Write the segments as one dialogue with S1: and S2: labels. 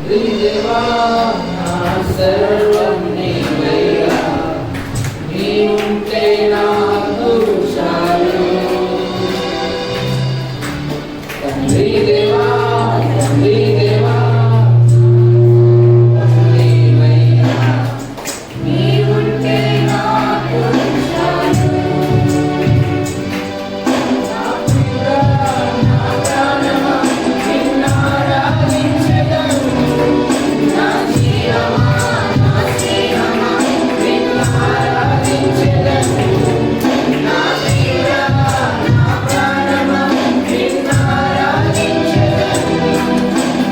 S1: దేవా నా సర్వం నీవయ్యా, నీవుంటే నాకు చాలు. తండ్రి దేవా, తండ్రి దేవా నీవయ్యా, నీవుంటే నాకు చాలు. నా ప్రియుడా, నా ప్రాణమా నిన్నారాధించెదను. నా జీవమా, నా స్నేహమా నిన్నారాధించెదను. నా ప్రియుడా, నా ప్రాణమా నిన్నారాధించెదను.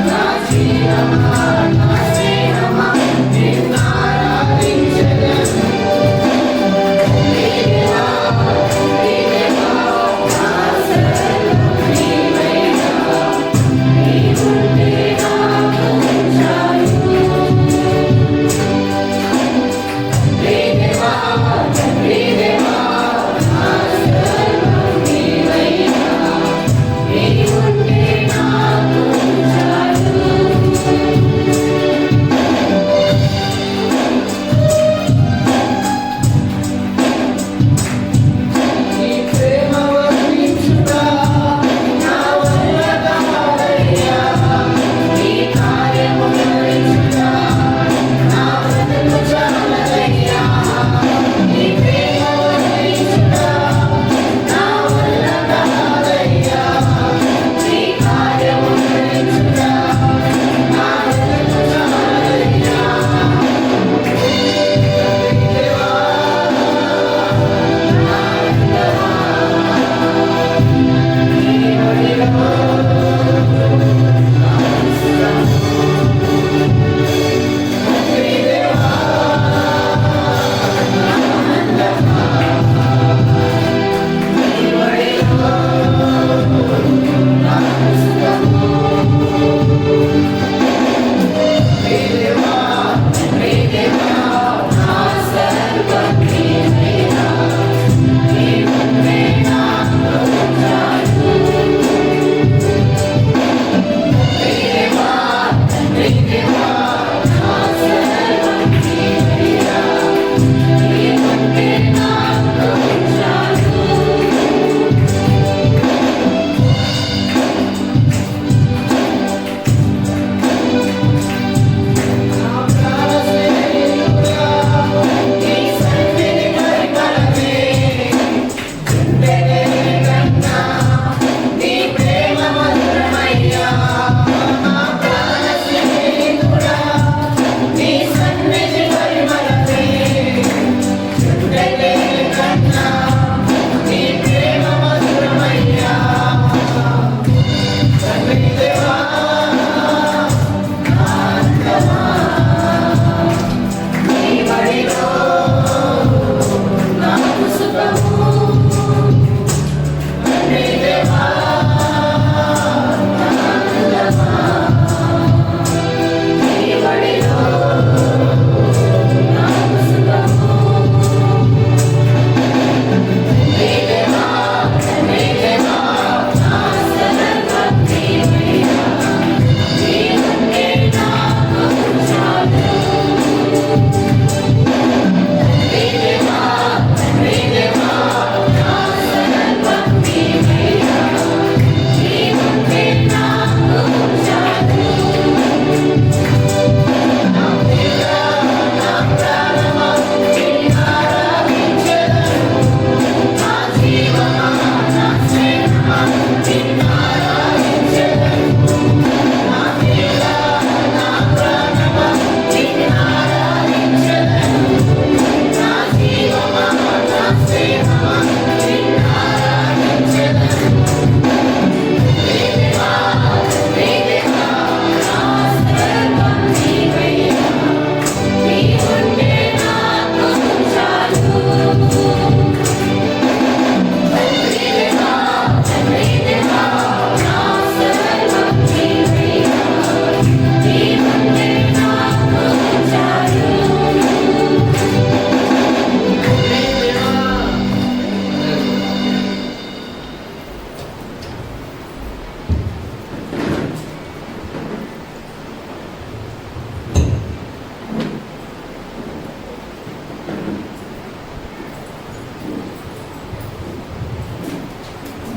S1: నా జీవమా, నా స్నేహమా నిన్నారాధించెదను. దేవా, దేవా నా సర్వం నీవయ్యా, నీవుంటే నాకు చాలు. దేవా, దేవా నా సర్వం నీవయ్యా, నీవుంటే నాకు చాలు.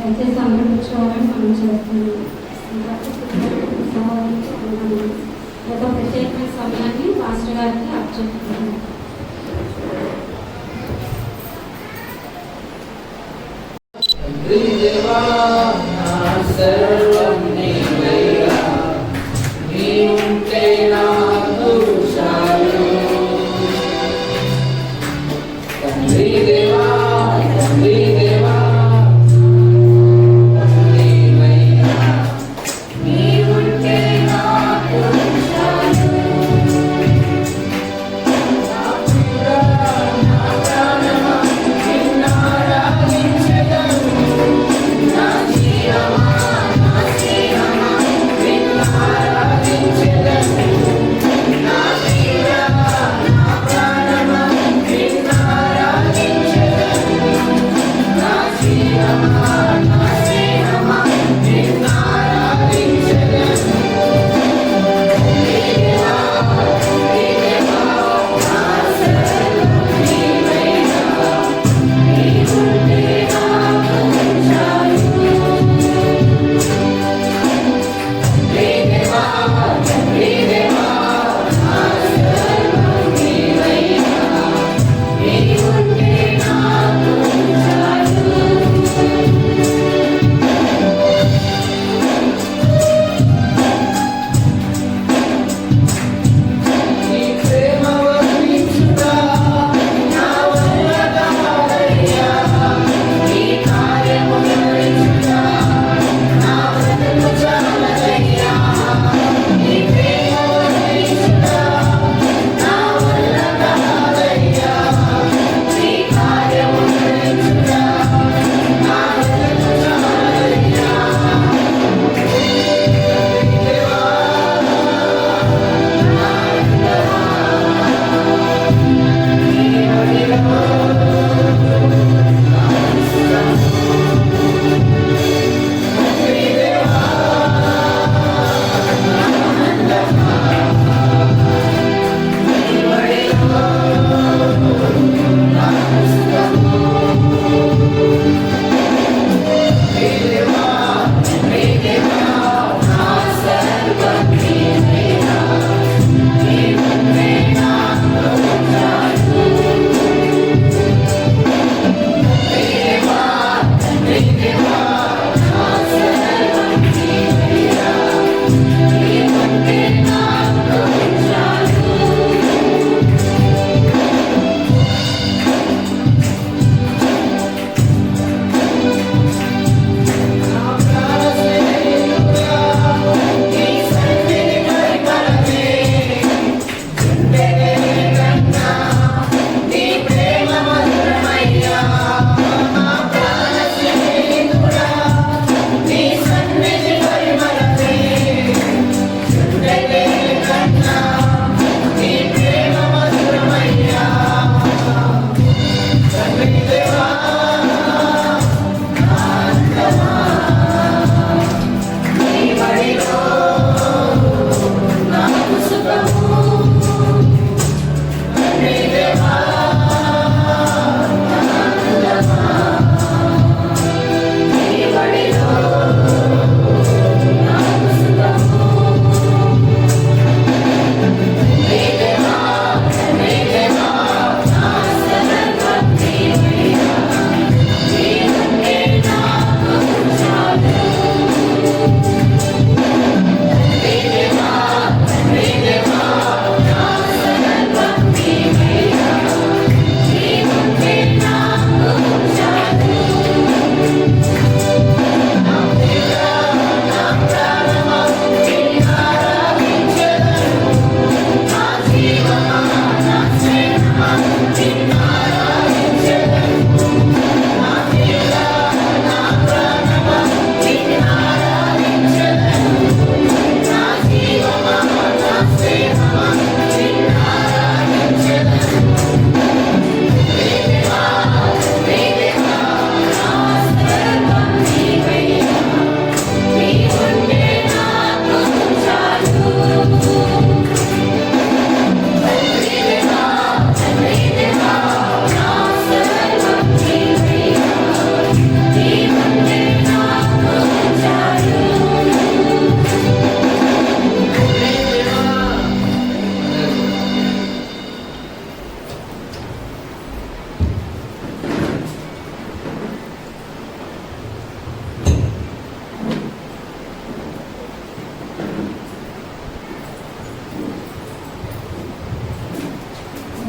S2: దయచేసి అందరూ కూర్చోవాలని మనం చేస్తున్నాం. ఒక ప్రత్యేకమైన సమయాన్ని మాస్టర్ గారికి అప్పచెప్తున్నాం.
S1: సర్వం నీవయ్యా, నీవుంటే నాకు చాలు. తండ్రి దేవా, తండ్రి దేవా, నీవయ్యా, నీవుంటే నాకు చాలు. నా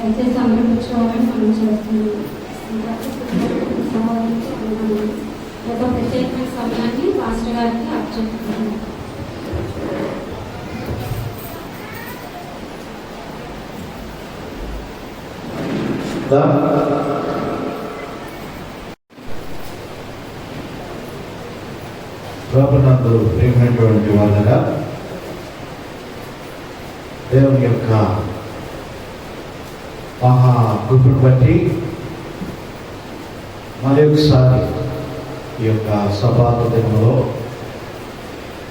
S2: దయచేసి అందరూ కూర్చోవాలని మనం చేస్తున్నాం. సహోదరులకి వందనాలు. ఈ యొక్క ప్రత్యేకమైన సమయాన్ని పాస్టర్ గారికి అప్పచెప్తున్నాను.
S3: ప్రభునందు ప్రియమైనటువంటి వాళ్ళగా దేవుని యొక్క మహా కృపను బట్టి మరి ఒకసారి ఈ యొక్క సభాపతిలో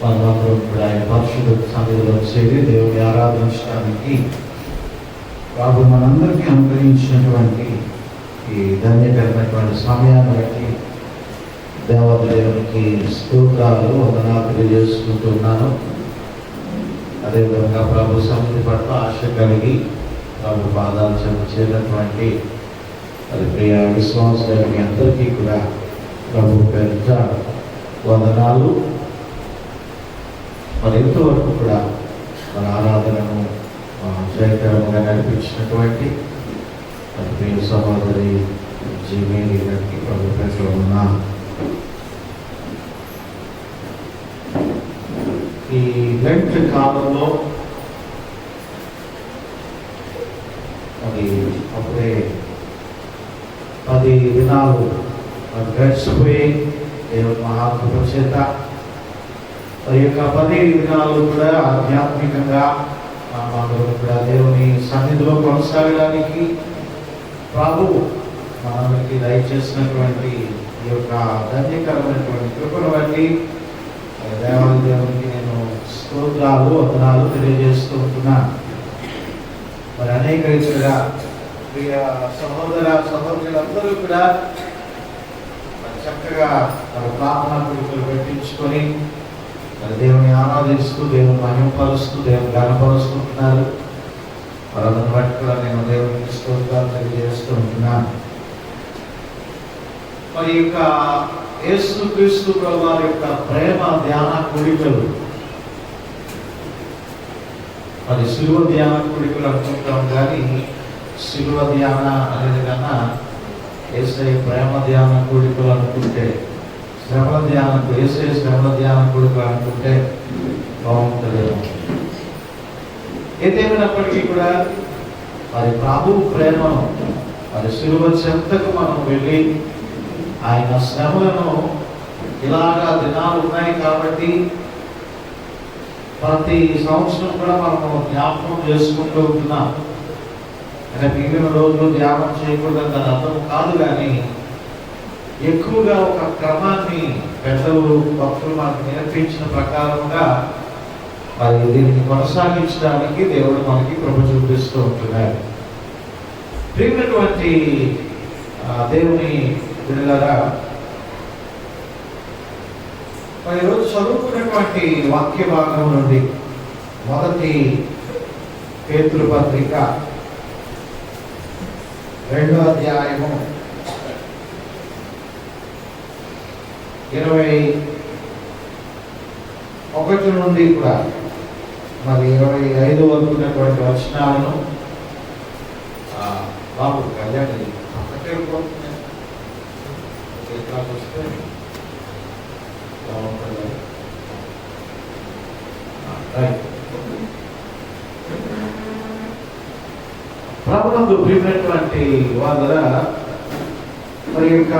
S3: మనమందరం కూడా ఆయన పరిశుద్ధ సన్నిధిలో చేరి దేవుని ఆరాధించడానికి బాబు మనందరికీ అనుగ్రహించినటువంటి ఈ ధన్యకరమైనటువంటి సమయాన్ని బట్టి దేవాలయానికి స్తోత్రాలు వందనాలు తెలియజేసుకుంటున్నాను. అదేవిధంగా ప్రభు సన్నిధి పట్ల ఆశ కలిగి ప్రభు పాదాలు చేరినటువంటి అది ప్రియ విశ్వాసులు మీ అందరికీ కూడా ప్రభు పేరిట వందనాలు. మరి ఎంతవరకు కూడా మన ఆరాధనను జయకరంగా నడిపించినటువంటి అది ప్రియ సహోదరి జీమేలి గారికి ప్రభు పేరిట ఉన్న ఈ లెంట్ కాలంలో అది అప్పుడే 10 దినాలు గడిచిపోయి దేవుని మహాకృప చేత మరి యొక్క 10 దినాలు కూడా ఆధ్యాత్మికంగా మనమందరం కూడా దేవుని సన్నిధిలో కొనసాగడానికి ప్రభు మనందరికీ దయచేసినటువంటి ఈ యొక్క ధన్యకరమైనటువంటి కృపను బట్టి దేవునికి నేను స్తోత్రాలు వందనాలు తెలియజేస్తూ ఉంటున్నాను. మరి అనేక రీతిగా ప్రియ సహోదర సహోదరులందరూ కూడా చక్కగా మన ప్రార్థనా కోరికలు పెట్టించుకొని మరి దేవుని ఆరాధిస్తూ దేవుని మహిమపరుస్తూ దేవుని గణపరుస్తుంటున్నారు. మరి అందుని బట్టి కూడా నేను దేవునికి స్తోత్రాలు తెలియజేస్తూ ఉంటున్నాను. మరి యొక్క యేసుక్రీస్తు ప్రభువారి యొక్క ప్రేమ ధ్యాన కూడికలు అది శిలువ ధ్యాన కూడికలు అనుకుంటాం, కానీ శిలువ ధ్యాన అనేది కన్నా యేసయ్య ప్రేమ ధ్యాన కూడికలు అనుకుంటే శ్రమల ధ్యానం యేసయ్య శ్రమల ధ్యాన కూడికలు అనుకుంటే బాగుంటుంది. ఏదేమైనప్పటికీ కూడా మరి ప్రభు ప్రేమను మరి శిలువ చెంతకు మనం వెళ్ళి ఆయన శ్రమలను ఇలాగా దినాలు ఉన్నాయి కాబట్టి ప్రతి సంవత్సరం కూడా మనము జ్ఞాపకం చేసుకుంటూ ఉంటున్నాం. అంటే మిగిలిన రోజులు ధ్యానం చేయకూడదు దాని అర్థం కాదు, కానీ ఎక్కువగా ఒక క్రమాన్ని పెద్దలు భక్తులు మనకు నేర్పించిన ప్రకారంగా మరి దీన్ని కొనసాగించడానికి దేవుడు మనకి కృప చూపిస్తూ ఉంటున్నాడు. ప్రియమైనటువంటి దేవుని బిడ్డలారా, మరి ఈరోజు చదువుకున్నటువంటి వాక్య భాగం నుండి మొదటి పేతురు పత్రిక 2వ అధ్యాయము 21 నుండి కూడా మరి 25 వరకు ఉన్నటువంటి వచనాలను బాబు కళ్యాణి అక్కడే వస్తే ప్రభునందు ప్రియమైనటువంటి వాళ్ళ మరి యొక్క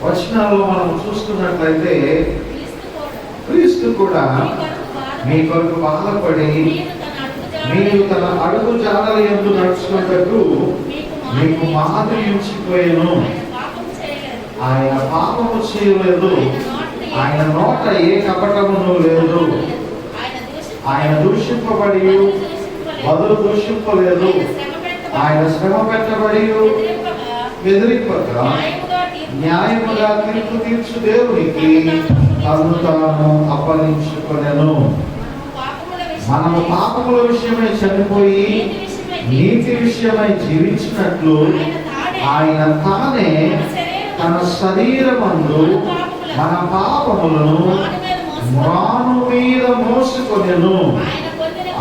S3: వచనాల్లో మనం చూస్తున్నట్లయితే క్రీస్తు కూడా మీ కొరకు బాధపడి మీరు తన అడుగు జాడల యందు నడుచుకున్నట్టు మీకు మాదిరి ఉంచిపోయాను. ఆయన పాపము చేయలేదు, ఆయన నోట ఏ కపటమును లేదు, ఆయన దూషింపబడి బదులు దూషింపలేదు, ఆయన శ్రమ పెట్టబడి బెదిరింపక న్యాయముగా తీర్పు తీర్చు దేవునికి తను తాను అప్పగించుకొనెను. మనము పాపముల విషయమై చనిపోయి నీతి విషయమై జీవించినట్లు ఆయన తానే తన శరీరమందు మన పాపములను మ్రాను మీద మోసుకొనెను.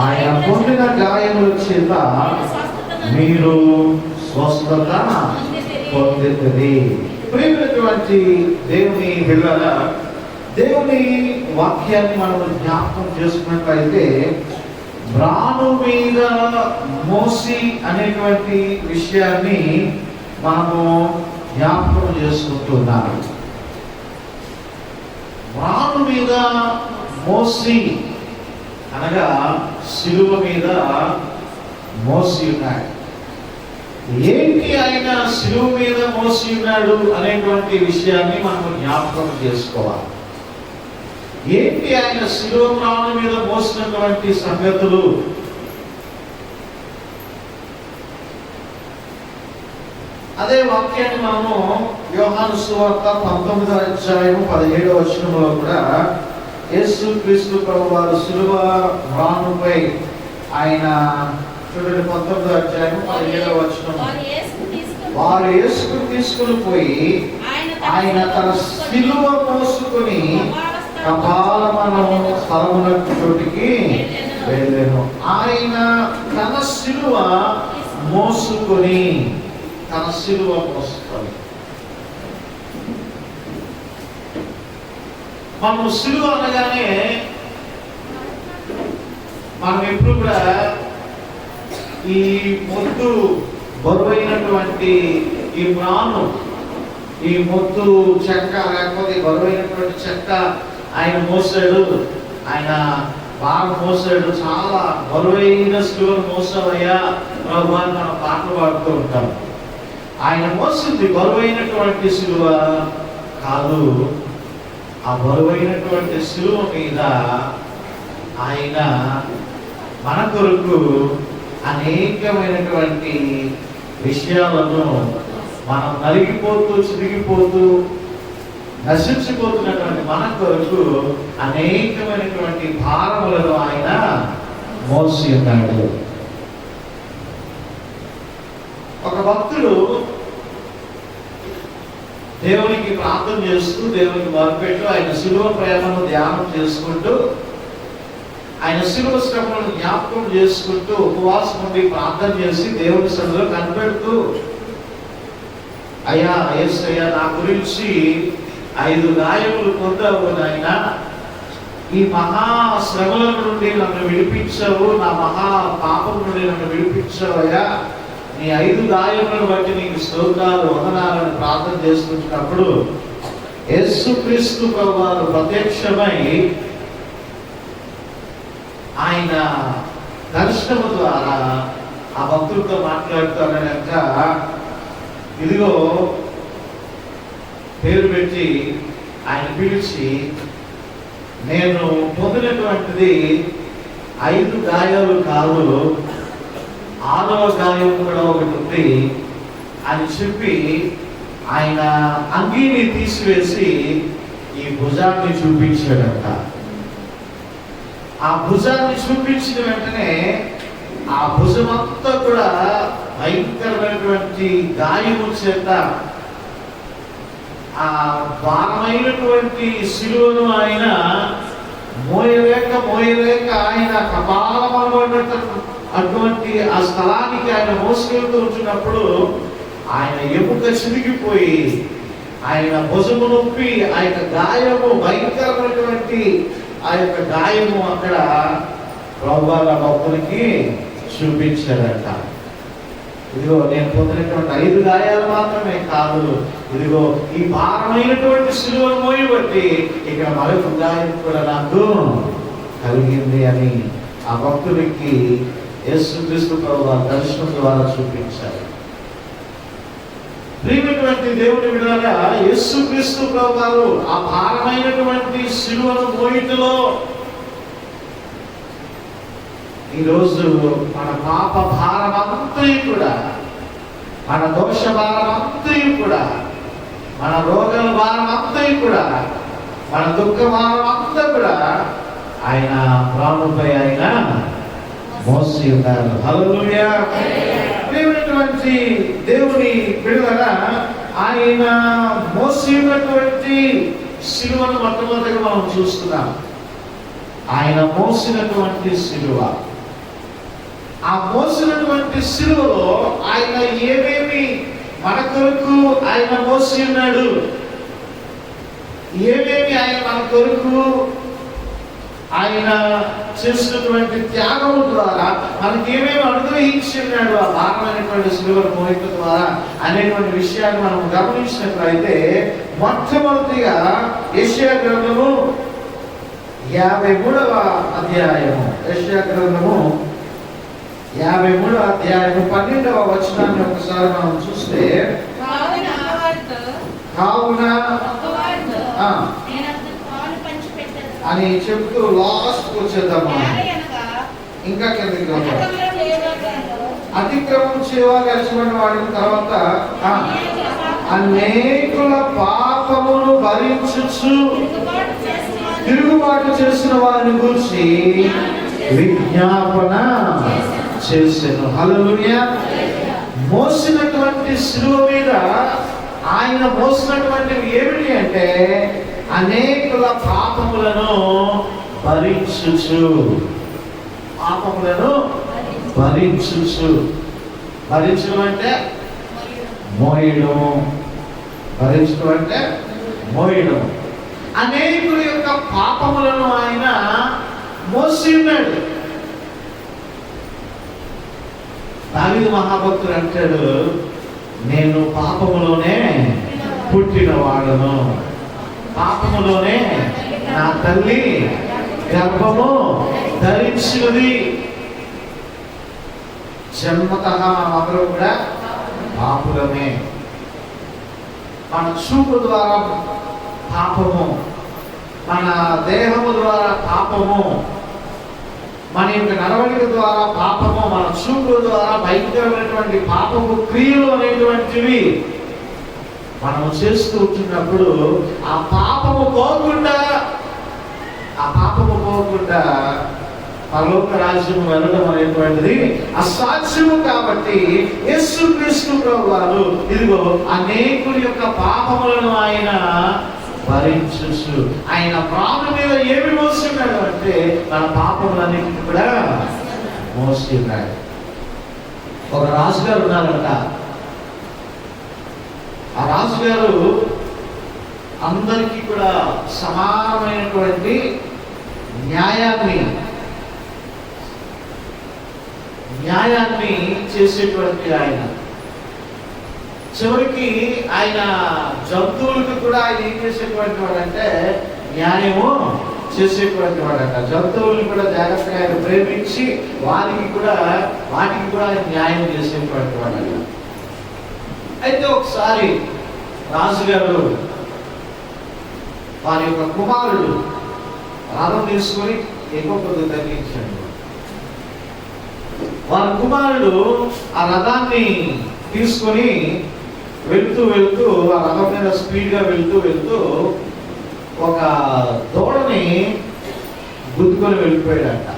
S3: ఆయన పొందిన గాయముల చేత మీరు స్వస్థత పొందుతుంది. ప్రియమైనటువంటి దేవుని బిడ్డల, దేవుని వాక్యాన్ని మనం జ్ఞాపకం చేసుకున్నట్లయితే మ్రాను మీద మోసి అనేటువంటి విషయాన్ని మనము జ్ఞాపకం చేసుకుంటున్నాము. మ్రాను మీద మోసి అనగా శిలువ మీద మోసి ఉన్నాడు. ఏంటి ఆయన శిలువ మీద మోసి ఉన్నాడు అనేటువంటి విషయాన్ని మనం జ్ఞాపకం చేసుకోవాలి. ఏంటి ఆయన శిలువ మ్రాను మీద మోసినటువంటి సంగతులు? అదే వాక్యాన్ని మనము యోహాను సువార్త 19వ అధ్యాయము 17వ వచనంలో కూడా యేసు క్రీస్తు ప్రభువారు శిలువ మ్రానుపై ఆయన చూడండి 19వ అధ్యాయం 17వ వచనం, వారు యేసును తీసుకుని పోయి ఆయన తన శిలువ మోసుకొని కపాలమను స్థలమునకు చోటికి వెళ్ళాను. ఆయన తన శిలువ మోసుకొని మనం శిలువ అనగానే మనం ఎప్పుడు కూడా ఈ మొద్దు బరువైనటువంటి ఈ మ్రాను, ఈ మొద్దు చెక్క లేకపోతే బరువైనటువంటి చెక్క ఆయన మోసాడు, ఆయన బాగా మోసాడు, చాలా బరువైన శిలువను మోసావయ్యా ప్రభు అని మనం పాటలు పాడుతూ ఉంటాం. ఆయన మోసింది బరువైనటువంటి శిలువ కాదు. ఆ బరువైనటువంటి శిలువ మీద ఆయన మన కొరకు అనేకమైనటువంటి విషయాలను మనం నలిగిపోతూ చిరిగిపోతూ నశించిపోతున్నటువంటి మన కొరకు అనేకమైనటువంటి భారములను ఆయన మోసి ఉన్నాడు. ఒక భక్తుడు దేవునికి ప్రార్థన చేస్తూ, దేవునికి మొరపెట్టు, ఆయన శిలువ ప్రేమను ధ్యానం చేసుకుంటూ, ఆయన శిలువ శ్రమలను జ్ఞాపకం చేసుకుంటూ ఉపవాసం ఉండి ప్రార్థన చేసి దేవుని సన్నిధిలో కనిపెడుతూ, అయ్యా యేసయ్యా, నా గురించి 5 గాయములు పొందావు నాయన, ఈ మహా శ్రమల నుండి నన్ను విడిపించావు, నా మహా పాపం నుండి నన్ను విడిపించావయ్యా, నీ 5 గాయములను బట్టి నీకు స్తోత్రాలు వందనాలను ప్రార్థన చేసుకుంటున్నప్పుడు యేసుక్రీస్తు ప్రభువారు ప్రత్యక్షమై ఆయన దర్శనము ద్వారా ఆ భక్తులతో మాట్లాడుతానక, ఇదిగో పేరు పెట్టి ఆయన పిలిచి, నేను పొందినటువంటిది 5 గాయాలు కాదు, 6వ గాయం కూడా ఒకటి ఉంది అని చెప్పి ఆయన అంగీని తీసివేసి ఈ భుజాన్ని చూపించాడంట. ఆ భుజాన్ని చూపించిన వెంటనే ఆ భుజమంతా కూడా భయంకరమైనటువంటి గాయము చేత ఆ భారమైనటువంటి శిలువను ఆయన మోయలేక ఆయన కపాలమనబడిన అటువంటి ఆ స్థలానికి ఆయన మోసుకెళ్తూ ఉంటున్నప్పుడు ఆయన ఎముక చిరిగిపోయి ఆయన భుజము నొప్పి ఆ యొక్క గాయము, భయంకరమైనటువంటి ఆ యొక్క గాయము అక్కడ ప్రభువాల భక్తులకి చూపించారట. ఇదిగో నేను పొందినటువంటి 5 గాయాలు మాత్రమే కాదు, ఇదిగో ఈ భారమైనటువంటి శిలువను మోయబట్టి ఇక్కడ మరొక గాయం కూడా నాకు కలిగింది అని ఆ భక్తుడికి యేసుక్రీస్తు ప్రభువారు దర్శనం ద్వారా చూపించారు. ప్రియమైనటువంటి దేవుని బిడ్డలారా, యేసుక్రీస్తు ప్రభువారు ఆ భారమైనటువంటి శిలువను మోయుటలో ఈరోజు మన పాప భారమంతా కూడా, మన దోష భారమంతా కూడా, మన రోగాల భారమంతా కూడా, మన దుఃఖ భారమంతా కూడా ఆయన ప్రాణంపై ఆయన మోసి ఉన్నారు. హల్లెలూయా. ప్రియమైనటువంటి దేవుని బిడ్డలారా, ఆయన మోసి ఉన్నటువంటి శిలువను మొట్టమొదటిగా మనం చూస్తున్నాం. ఆయన మోసినటువంటి శిలువ ఆ మోసినటువంటి శిలువలో ఆయన ఏమేమి మన కొరకు ఆయన మోసి ఉన్నాడు, ఏమేమి ఆయన మన కొరకు ఆయన చేసినటువంటి త్యాగం ద్వారా మనకి ఏమేమి అనుగ్రహించి ఉన్నాడు ఆ భారమైనటువంటి శిలువను మోయటం ద్వారా అనేటువంటి విషయాన్ని మనం గమనించినట్లయితే, మొట్టమొదటిగా యెషయా గ్రంథము 53వ అధ్యాయము, యెషయా గ్రంథము 53వ అధ్యాయము 12వ వచనాన్ని ఒకసారి మనం చూస్తే, కావున అని చెప్తూ లాస్ట్ వచ్చేద్దామా, ఇంకా కిందకి అతిక్రమం చేయవలసిన వాడిన తర్వాత అనేకుల పాపమును భరించుచు తిరుగుబాటు చేసిన వారిని గురించి విజ్ఞాపన చేసెను. హల్లెలూయా. మోసినటువంటి శిలువ మీద ఆయన మోసినటువంటివి ఏమిటి అంటే అనేకుల పాపములను భరించుచు, పాపములను భరించుచు, భరించడం అంటే మోయడం, భరించడం అంటే మోయడం. అనేకుల యొక్క పాపములను ఆయన మోసి ఉన్నాడు. దావీదు మహాభక్తుడు అంటాడు, నేను పాపములోనే పుట్టిన వాడను, పాపములోనే నా తల్లి గర్భము ధరించినది. జన్మతః మనమందరం కూడా పాపులమే. మన చూపు ద్వారా పాపము, మన దేహము ద్వారా పాపము, మన యొక్క నడవడిక ద్వారా పాపము, మన చూపు ద్వారా భయంకరమైనటువంటి పాపము క్రియలు అనేటువంటివి మనము చేస్తూ ఉంటున్నప్పుడు ఆ పాపము పోకుండా పరలోక రాజ్యము వెళ్ళడం అనేటువంటిది అసాధ్యము. కాబట్టి యేసుక్రీస్తు ప్రభువారు ఇదిగో అనేకుల యొక్క పాపములను ఆయన భరించు, ఆయన ప్రాణం మీద ఏమి మోసి ఉన్నాడు అంటే మన పాపములన్నింటినీ కూడా మోసి ఉన్నాడు. ఒక రాజుగారు ఉన్నారంట. ఆ రాజుగారు అందరికీ కూడా సమానమైనటువంటి న్యాయాన్ని చేసేటువంటి ఆయన. చివరికి ఆయన జంతువులకు కూడా ఆయన ఏం చేసేటువంటి వాడంటే న్యాయము చేసేటువంటి వాడంట. జంతువులను కూడా జాగ్రత్తగా ఆయన ప్రేమించి వాటికి కూడా ఆయన న్యాయం చేసేటువంటి వాడంట. అయితే ఒకసారి రాజుగారు వారి యొక్క కుమారుడు రథం తీసుకొని ఎక్కువ కొద్ది తగ్గించాడు. వారి కుమారుడు ఆ రథాన్ని తీసుకొని వెళ్తూ ఆ రథం మీద స్పీడ్గా వెళ్తూ ఒక దూడని గుద్దుకొని వెళ్ళిపోయాడంట.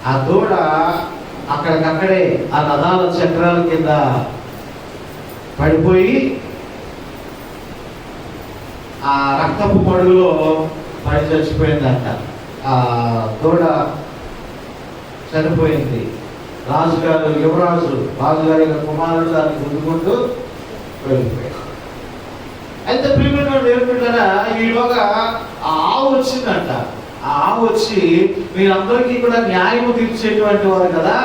S3: ఆ దూడ అక్కడికక్కడే ఆ రథాల చక్రాల కింద పడిపోయి ఆ రక్తపు మడుగులో పడి చచ్చిపోయిందంట. ఆ దూడ చనిపోయింది. రాజుగారి యొక్క కుమారుడు దాన్ని గుద్దుకుంటూ వెళ్ళిపోయాడు. అయితే ప్రియమైనటువంటి ఏమిటంటారా, ఈలోగా ఆ ఆవు వచ్చిందంట. ఆ ఆవు వచ్చి మీరందరికీ కూడా న్యాయము తీర్చేటువంటి వారు కదా,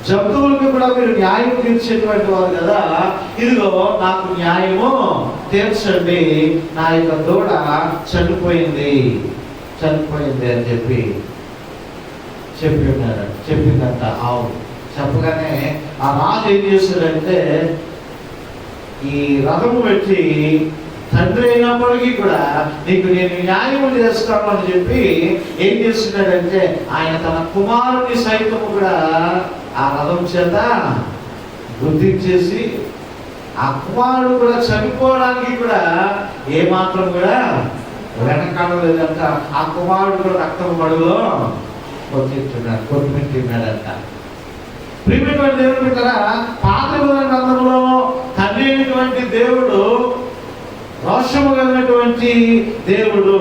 S3: జంతువులకు కూడా మీరు న్యాయం తీర్చేటువంటి వారు కదా, ఇదిగో నాకు న్యాయము తీర్చండి, నా యొక్క దూడ చనిపోయింది అని చెప్పిందంట ఆవు. చెప్పగానే ఆ రాజు ఏం చేశాడంటే ఈ రథము పెట్టి తండ్రి అయినప్పటికీ కూడా నీకు నేను న్యాయం చేస్తాను అని చెప్పి ఏం చేస్తున్నాడంటే ఆయన తన కుమారుని సైతము కూడా ఆ రథం చేత గుర్తించేసి ఆ కుమారుడు కూడా చనిపోవడానికి కూడా ఏమాత్రం కూడా వెనకాడలేదంట. ఆ కుమారుడు కూడా రక్తం మడుగులో కొట్టిపెట్టినాడంట. ప్రియమైనటువంటి దేవుడు పెట్టారా, పాత గ్రంథంలో తండ్రి అయినటువంటి దేవుడు రోషము కలిగినటువంటి దేవుడు,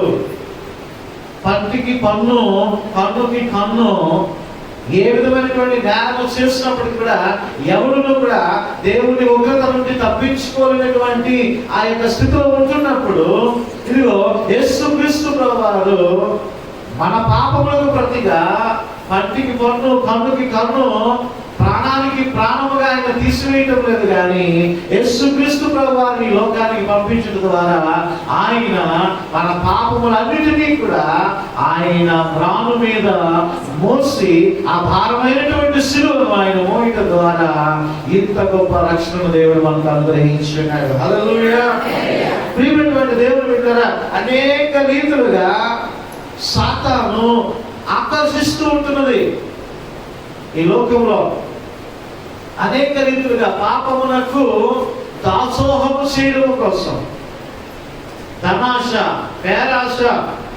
S3: పంటికి పన్ను, కన్నుకి కన్ను ఏ విధమైనటువంటి నేరం చేసినప్పటికీ కూడా ఎవరును కూడా దేవుని ఉగ్రత నుండి తప్పించుకోలేనటువంటి ఆ యొక్క స్థితిలో ఉంటున్నప్పుడు ఇదిగో యేసుక్రీస్తు ప్రభువారు మన పాపములకు ప్రతిగా పంటికి పన్ను కన్నుకి కన్ను ప్రాణానికి ప్రాణముగా ఆయన తీసివేయటం లేదు కానీ యేసుక్రీస్తు ప్రభువారిని లోకానికి పంపించడం ద్వారా ఆయన మన పాపములన్నిటినీ కూడా ఆయన ప్రాణం మీద మోసి ఆ భారమైనటువంటి శిలువను ఆయన మోయటం ద్వారా ఇంత గొప్ప రక్షణ దేవుడు మనకు అనుగ్రహించున్నాడు. హల్లెలూయా. ప్రియమైనటువంటి దేవుని బిడ్డలారా, అనేక రీతులుగా సాతాను ఆకర్షిస్తూ ఉంటున్నది. ఈ లోకంలో అనేక రీతులుగా పాపమునకు దాసోహము చేయడం కోసం ధనాశ, పేరాశ,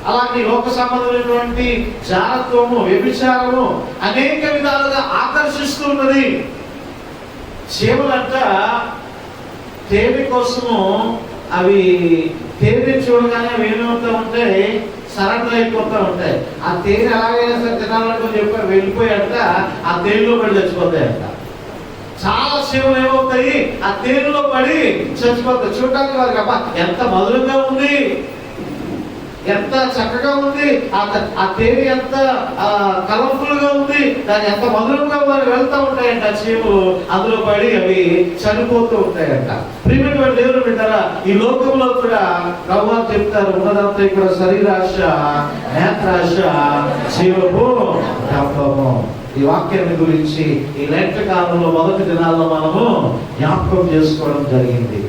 S3: అలాంటి లోక సంబంధమైనటువంటి జారత్వము, వ్యభిచారము అనేక విధాలుగా ఆకర్షిస్తూ ఉన్నది. చేపలంట తేనె కోసము అవి తేనె చూడగానే ఏమవుతూ ఉంటాయి, సరెండర్ అయిపోతూ ఉంటాయి. ఆ తేనె ఎలాగైనా సరే తినాలంటూ చెప్పి వెళ్ళిపోయాక ఆ తేనెలో పడి చచ్చిపోతాయంట. చాలా సేవలు ఏమవుతాయి, ఆ తేనెలో పడి చచ్చిపోతాయి. చూడడానికి వారికి అబ్బా ఎంత మధురంగా ఉంది, ఎంత చక్కగా ఉంది, ఆ తేనె ఎంత కలర్ఫుల్ గా ఉంది, దాని ఎంత మధురంగా వారు వెళ్తూ ఉంటాయంట. చీమలు అందులో పడి అవి చనిపోతూ ఉంటాయంట. ప్రియమైనటువంటి దేవుని బిడ్డలారా, ఈ లోకంలో కూడా ప్రభువు చెప్తారు, ఉన్నదంతా కూడా శరీరాశ, నేత్రాశ, జీవపు డంబము. ఈ వాక్యాన్ని గురించి ఈ లెంట కాలంలో మొదటి దినాల్లో మనము జ్ఞాపకం చేసుకోవడం జరిగింది.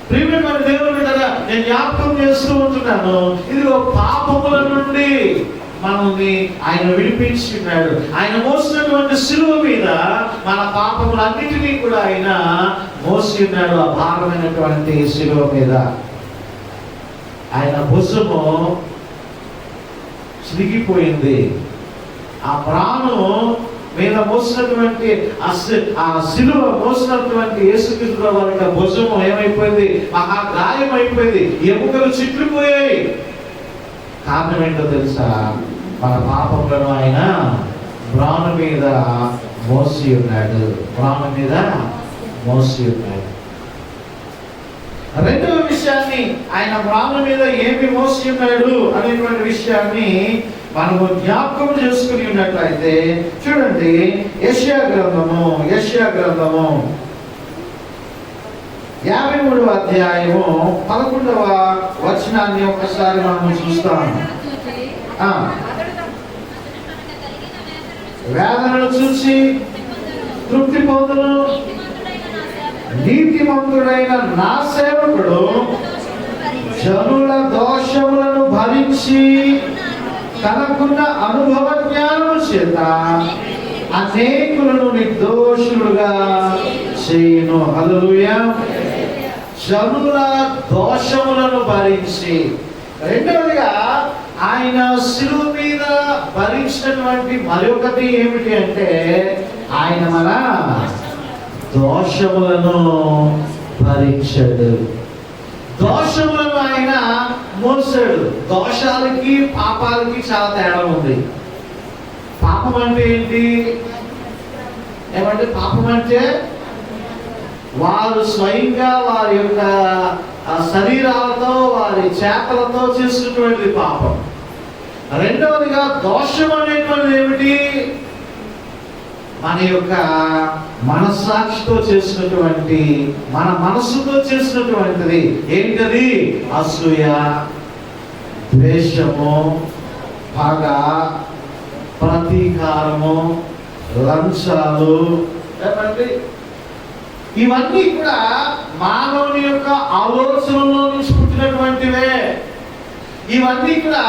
S3: ప్రియమైన దేవుని బిడ్డలారా, నేను జ్ఞాపకం చేస్తూ ఉంటున్నాను, ఇదిగో పాపముల నుండి మనల్ని ఆయన విడిపించున్నాడు. ఆయన మోసినటువంటి శిలువ మీద మన పాపములన్నిటినీ కూడా ఆయన మోసి ఉన్నాడు. ఆ భారమైనటువంటి శిలువ మీద ఆయన భుజము చిరిగిపోయింది. ఆ ప్రాణం మీద మోసినటువంటి ఆ శిలువ మోసినటువంటి యేసుక్రీస్తు వారి భుజము ఏమైపోయింది, మహా గాయం అయిపోయింది, ఎముకలు చిట్లిపోయాయి. కారణం ఏంటో తెలుసా, మన పాపములను ఆయన ప్రాణం మీద మోసి ఉన్నాడు. ప్రాణం మీద మోసి ఉన్నాడు. రెండవ విషయాన్ని, ఆయన ప్రాణం మీద ఏమి మోసి ఉన్నాడు అనేటువంటి విషయాన్ని మనము జ్ఞాపకం చేసుకుని ఉన్నట్లయితే చూడండి, యెషయా గ్రంథము 53వ అధ్యాయము 11వ వచనాన్ని ఒకసారి మనము చూస్తాము. వేదనను చూసి తృప్తి పొందును నీతిమంతుడైన నా సేవకుడు జనుల దోషములను భరించి తనకున్న అనుభవ జ్ఞానము చేత అనేకులను నిర్దోషులుగా చేయును. హల్లెలూయా. జనుల దోషములను భరించి. రెండవదిగా ఆయన శిలువ మీద భరించినటువంటి మరొకటి ఏమిటి అంటే, ఆయన మన దోషములను భరించాడు. దోషములను ఆయన మోసాడు. దోషాలకి పాపాలకి చాలా తేడా ఉంది. పాపం అంటే ఏంటి? ఏమంటే పాపం అంటే వారు స్వయంగా వారి యొక్క శరీరాలతో, వారి చేతలతో చేసినటువంటిది పాపం. రెండవదిగా దోషం అనేటువంటిది ఏమిటి? మన యొక్క మనస్సాక్షితో చేసినటువంటి, మన మనస్సుతో చేసినటువంటిది. ఏంటది? అసూయ, ద్వేషము, పగ, ప్రతీకారము, లంచాలు, ఇవన్నీ కూడా మానవుని యొక్క ఆలోచనలో నుంచి పుట్టినటువంటివే. ఇవన్నీ కూడా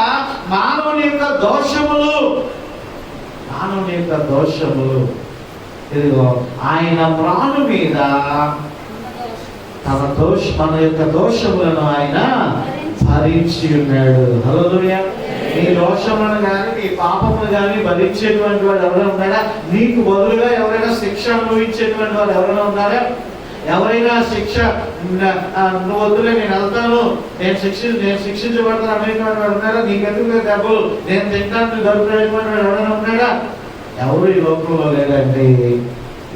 S3: మానవుని యొక్క దోషములు. మానవుని యొక్క దోషములు. ఇదిగో ఆయన ప్రాణం మీద మన యొక్క దోషములను ఆయన భరించి ఉన్నాడు. హల్లెలూయా. నీ దోషములను కానీ నీ పాపములు కానీ భరించేటువంటి వాడు ఎవరైనా ఉన్నాడా? నీకు బదులుగా ఎవరైనా శిక్ష అనుభవించేటువంటి వాడు ఎవరైనా ఉన్నారా? ఎవరైనా శిక్ష నువ్వు వద్దులే నేను వెళ్తాను, నేను శిక్షించబడతాను అనేటువంటి వాడు ఉన్నారా? నీకెందుకు డబ్బులు నేను తింటాను గడుపునేటువంటి వాడు ఎవరైనా ఉన్నాడా? ఎవరు ఈ లోకంలో లేదండి.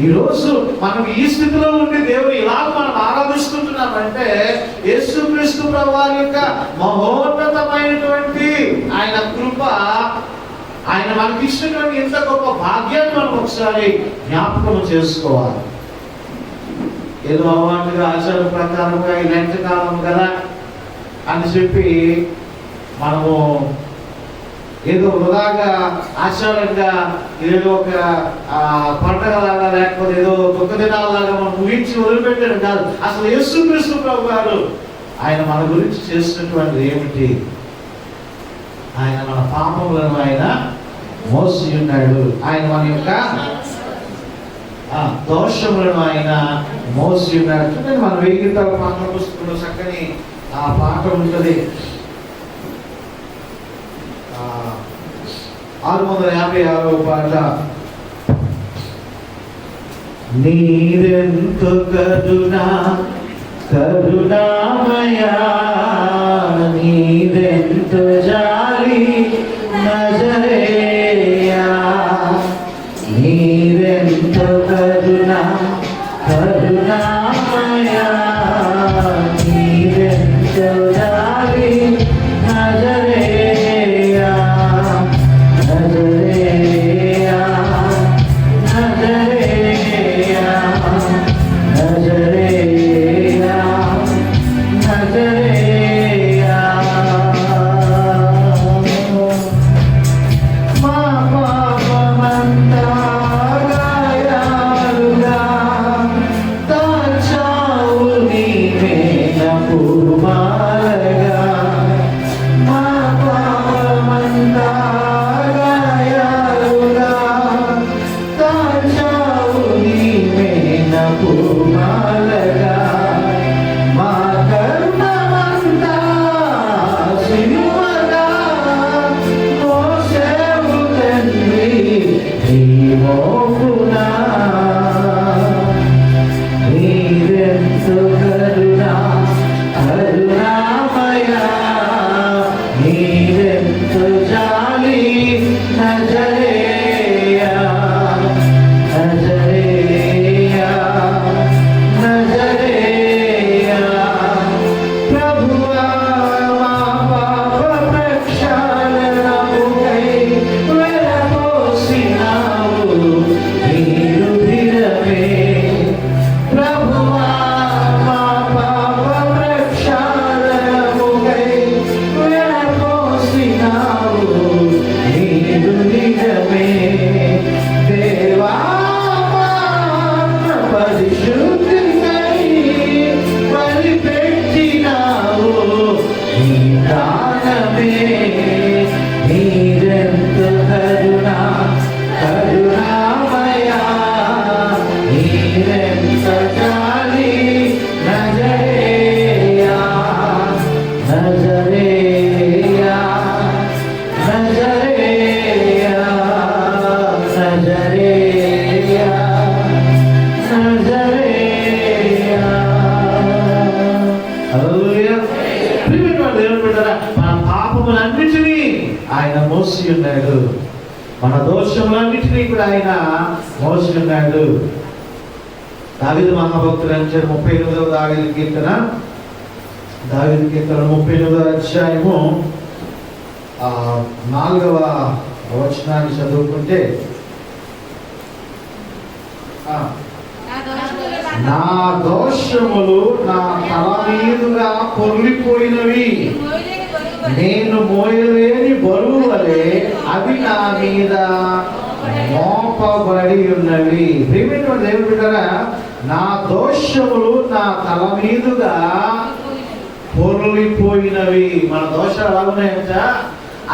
S3: ఈరోజు మనం ఈ స్థితిలో ఉండి దేవుడు ఇలా మనం ఆరాధిస్తుంటున్నామంటే యేసుక్రీస్తు ప్రభువారి యొక్క మహోన్నతమైనటువంటి ఆయన కృప, ఆయన మనకి ఇచ్చినటువంటి ఇంత గొప్ప భాగ్యాన్ని మనం ఒకసారి జ్ఞాపకం చేసుకోవాలి. ఏదో అవాంటిగా ఆచార ప్రకారంగా ఈ లెంట కాలం కదా అని చెప్పి మనము ఏదో వృధాగా ఆచారంగా ఏదో ఒక పండగలాగా లేకపోతే ఏదో దుఃఖ దినాలలాగా మనం ముగించి వదిలిపెట్టడం కాదు. అసలు యేసుక్రీస్తు ప్రభు గారు ఆయన మన గురించి చేసినటువంటిది ఏమిటి? ఆయన మన పాపములను ఆయన మోసి ఉన్నాడు. ఆయన మన యొక్క దోషములను ఆయన మోసి ఉన్నాడు. చూడండి, మన 1000 గీతాల పాటల పుస్తకంలో చక్కని ఆ పాట ఉంటుంది. 656వ పాట. నీరెంతో కరుణామయా, నీరెంతో జాలి నజరేయా, నీరెంతో కరుణామయా, నీరెంతో జాలి నజరేయా, నజరేయా, నజరేయా, నజరేయా, నజరేయా. మా పాపమంతా గాయాలుగా తాచావు నీవే నా పూమాలగా, మా పాపమంతా గాయాలుగా తాచావు నీవే నా పూమాలగా, మా కర్మమంతా సిలువగా మోసేవు తండ్రి నీ మోపునా. నీరెంతో కరుణామయా, నీరెంతో జాలి నజరేయా, నజరేయా, నజరేయా. ప్రభువా మా పాప ప్రక్షాళనముకై వెలపోసినావు నీ రుధిరమే. ప్రభువా మా పాప ప్రక్షాళనముకై వెలపోసినావు నీ రుధిరమే. దేవా మా పరిశుద్ధికై బలిపెట్టినావు నీ ప్రాణమే. నీరెంతో కరుణామయా, నీరెంతో జాలి నజరేయా, నజరేయా, నజరేయా, నజరేయా, నజరేయా. హల్లెలూయా. ప్రియమైన దేవుని బిడ్డలారా, మన పాపములన్నిటినీ ఆయన మోసి ఉన్నాడు. మన దోషములన్నిటినీ కూడా ఆయన మోసి ఉన్నాడు. దావీదు మహాభక్తుడు అంటాడు 38వ దావీదు కీర్తన 38వ అధ్యాయము 4వ వచనాన్ని చదువుకుంటే, నా దోషములు నా తల మీదుగా పొర్లిపోయినవి, నేను మోయలేని బరువు వలె అవి నా మీద మోపబడి ఉన్నవి. ప్రియమైనటువంటి దేవుని బిడ్డలారా, నా దోషములు నా తల మీదుగా పొర్లిపోయినవి. మన దోషాలు ఎలా ఉన్నాయంట?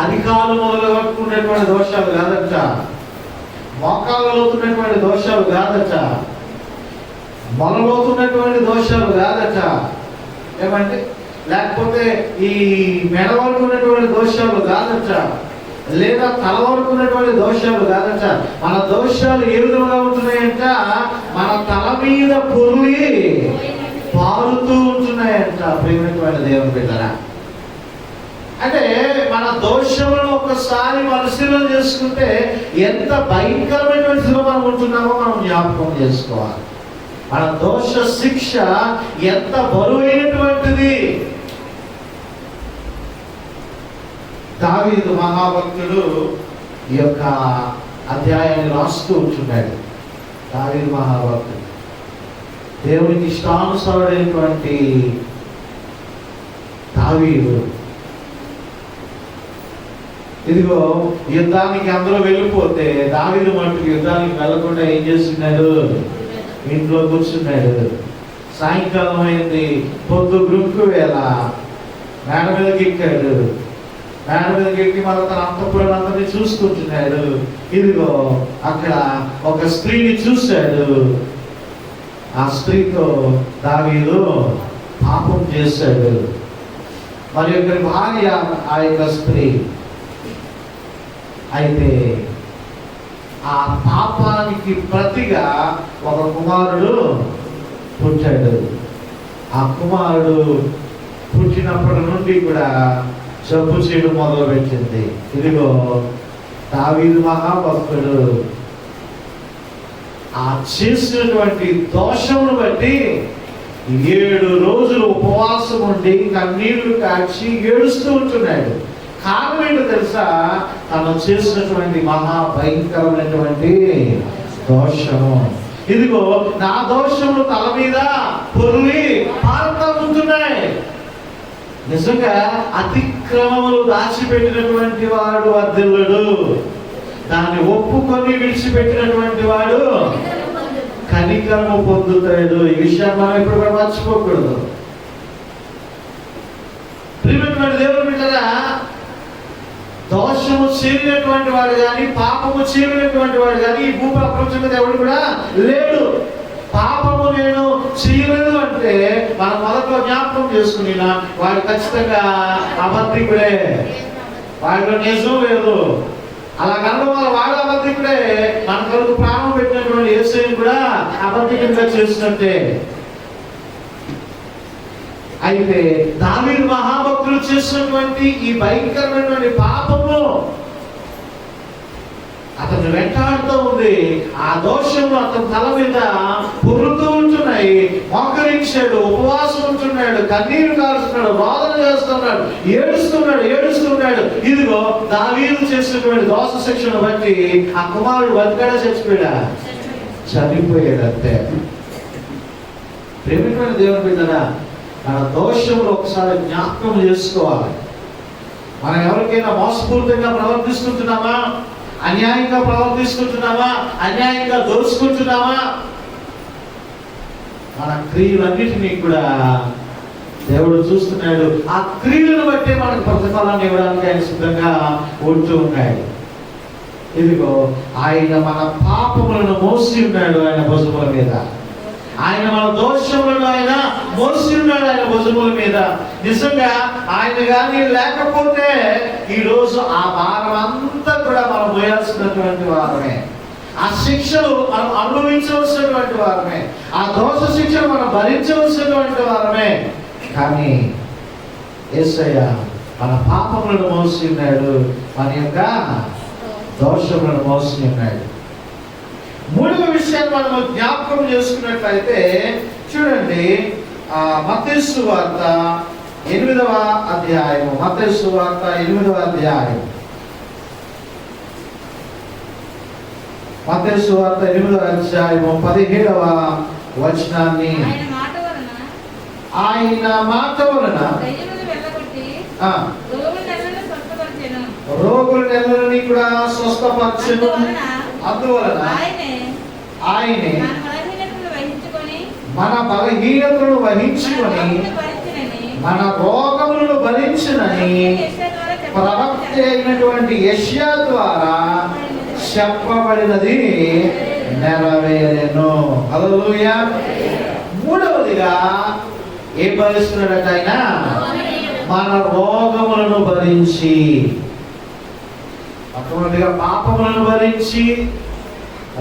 S3: అధికారులు మొదలు కట్టుకునేటువంటి దోషాలు కాదట, మోకాళ్ళలోతున్నటువంటి దోషాలు కాదట, మొలలోతున్నటువంటి దోషాలు కాదట, ఏమంటే లేకపోతే ఈ మెడ వరకు ఉన్నటువంటి దోషాలు కాదట, లేదా తల వరకు ఉన్నటువంటి దోషాలు కాదట. మన దోషాలు ఏ విధంగా ఉంటున్నాయంట? మన తల మీద పొర్లి పారుతూ ఉంటున్నాయంట. ప్రియమైనటువంటి దేవుని బిడ్డలారా, అంటే మన దోషములను ఒకసారి పరిశీలన చేసుకుంటే ఎంత భయంకరమైనటువంటి స్థితిలో మనం ఉంటున్నామో మనం జ్ఞాపకం చేసుకోవాలి. మన దోష శిక్ష ఎంత బరువైనటువంటిది. దావీదు మహాభక్తుడు ఈ యొక్క అధ్యాయాన్ని రాస్తూ ఉంటున్నాడు. దావీదు మహాభక్తుడు దేవునికి ఇష్టానుసారుడైనటువంటి దావీదు. ఇదిగో యుద్ధానికి అందరూ వెళ్ళిపోతే దావీదు మట్టుకు యుద్ధానికి వెళ్ళకుండా ఏం చేస్తున్నాడు? ఇంట్లో కూర్చున్నాడు. సాయంకాలం అయింది, పొద్దు గ్రుంకు వేళ మేడ మీదకి ఎక్కాడు. మేడ మీదకి ఎక్కి మన తన అంతఃపురాన్ని చూసుకుంటున్నాడు. ఇదిగో అక్కడ ఒక స్త్రీని చూశాడు. ఆ స్త్రీతో దావీదు పాపం చేశాడు. మరి యొక్క భార్య ఆ యొక్క స్త్రీ. అయితే ఆ పాపానికి ప్రతిగా ఒక కుమారుడు పుట్టాడు. ఆ కుమారుడు పుట్టినప్పటి నుండి కూడా జబ్బు చేయడం మొదలుపెట్టింది. ఇదిగో దావీదు మహాభక్తుడు ఆ చేసినటువంటి దోషమును బట్టి 7 రోజులు ఉపవాసం ఉండి కన్నీళ్లు కాచి ఏడుస్తూ ఉంటున్నాడు. కారణం ఏంటో తెలుసా? తను చేసినటువంటి మహాభయంకరమైనటువంటి దోషము. ఇదిగో నా దోషములు తల మీద పొర్లి పారుతూ ఉంటున్నాయి. నిజంగా అతిక్రమములు దాచిపెట్టినటువంటి వాడు వర్ధిల్లుడు, దాన్ని ఒప్పుకొని విడిచిపెట్టినటువంటి వాడు కనికరము పొందుతాడు. ఈ విషయాన్ని మనం ఎప్పుడు కూడా మర్చిపోకూడదు. ప్రియమైనటువంటి దేవుని బిడ్డలారా, దోషము చేయనటువంటి వాడు కానీ పాపము చేయనటువంటి వాడు కానీ ఈ భూ ప్రపంచం మీద ఎవడు కూడా లేడు. పాపము నేను చేయలేదు అంటే మనం మొదట్లో జ్ఞాపకం చేసుకున్నా వాడు ఖచ్చితంగా అబద్ధికుడే, వాడిలో నిజం లేదు. అలా కనుక వల్ల వాడు అబద్ధికుడే, మన కొరకు ప్రాణం పెట్టినటువంటి యేసుని కూడా అబద్ధికంగా చేసినట్టే. అయితే దావీదు మహాభక్తులు చేసినటువంటి ఈ భయంకరమైనటువంటి పాపము అతను వెంటాడుతూ ఉంది. ఆ దోషంలో అతని తల మీద పొరుతూ ఉంటున్నాయి. మోకరించాడు, ఉపవాసం ఉంటున్నాడు, కన్నీరు కారుస్తున్నాడు, వాదన చేస్తున్నాడు, ఏడుస్తున్నాడు. ఇదిగో దావీదు చేసినటువంటి దోష శిక్షను బట్టి ఆ కుమారుడు బతికాడా చచ్చిపోయాడా? చనిపోయాడు అంతే. ప్రేమికులైన దేవుని బిడ్డలారా, మన దోషంలో ఒకసారి జ్ఞాపకం చేసుకోవాలి. మనం ఎవరికైనా మోసపూరితంగా ప్రవర్తిస్తుంటున్నామా? అన్యాయంగా ప్రవర్తిస్తుంటున్నామా? అన్యాయంగా దోచుకుంటున్నామా? మన క్రియలన్నిటినీ కూడా దేవుడు చూస్తున్నాడు. ఆ క్రియలను బట్టే మనకు ప్రతిఫలాన్ని ఇవ్వడానికి ఆయన సిద్ధంగా ఉంటూ ఉన్నాడు. ఇదిగో ఆయన మన పాపములను మోసి ఉన్నాడు ఆయన భుజముల మీద. ఆయన మన దోషములను ఆయన మోసి ఉన్నాడు ఆయన భుజముల మీద. నిజంగా ఆయన కానీ లేకపోతే ఈరోజు ఆ భారం అంతా కూడా మనం మోయాల్సినటువంటి వారమే. ఆ శిక్షలు మనం అనుభవించవలసినటువంటి వారమే. ఆ దోష శిక్షను మనం భరించవలసినటువంటి వారమే. కానీ యేసయ్య మన పాపములను మోసి ఉన్నాడు, మన యొక్క దోషములను మోసి ఉన్నాడు. మూడవ విషయాన్ని మనము జ్ఞాపకం చేసుకున్నట్లయితే చూడండి, మత్తయి సువార్త 8వ అధ్యాయము. మత్తయి సువార్త 8వ అధ్యాయం. మత్తయి సువార్త 8వ అధ్యాయము 17వ వచనాన్ని. ఆయన మాట వలన రోగులనెల్లరినీ కూడా స్వస్థపరచెను. అందువలన ఆయనే మన బలహీనతలను వహించుకొని మన రోగములను భరించునని ప్రవక్త అయినటువంటి యెషయా ద్వారా చెప్పబడినది నెరవేరెను. హల్లెలూయా. మూడవదిగా ఏం భరిస్తున్నాడట ఆయన? మన రోగములను భరించి. మొట్టమొదటిగా పాపములను భరించి,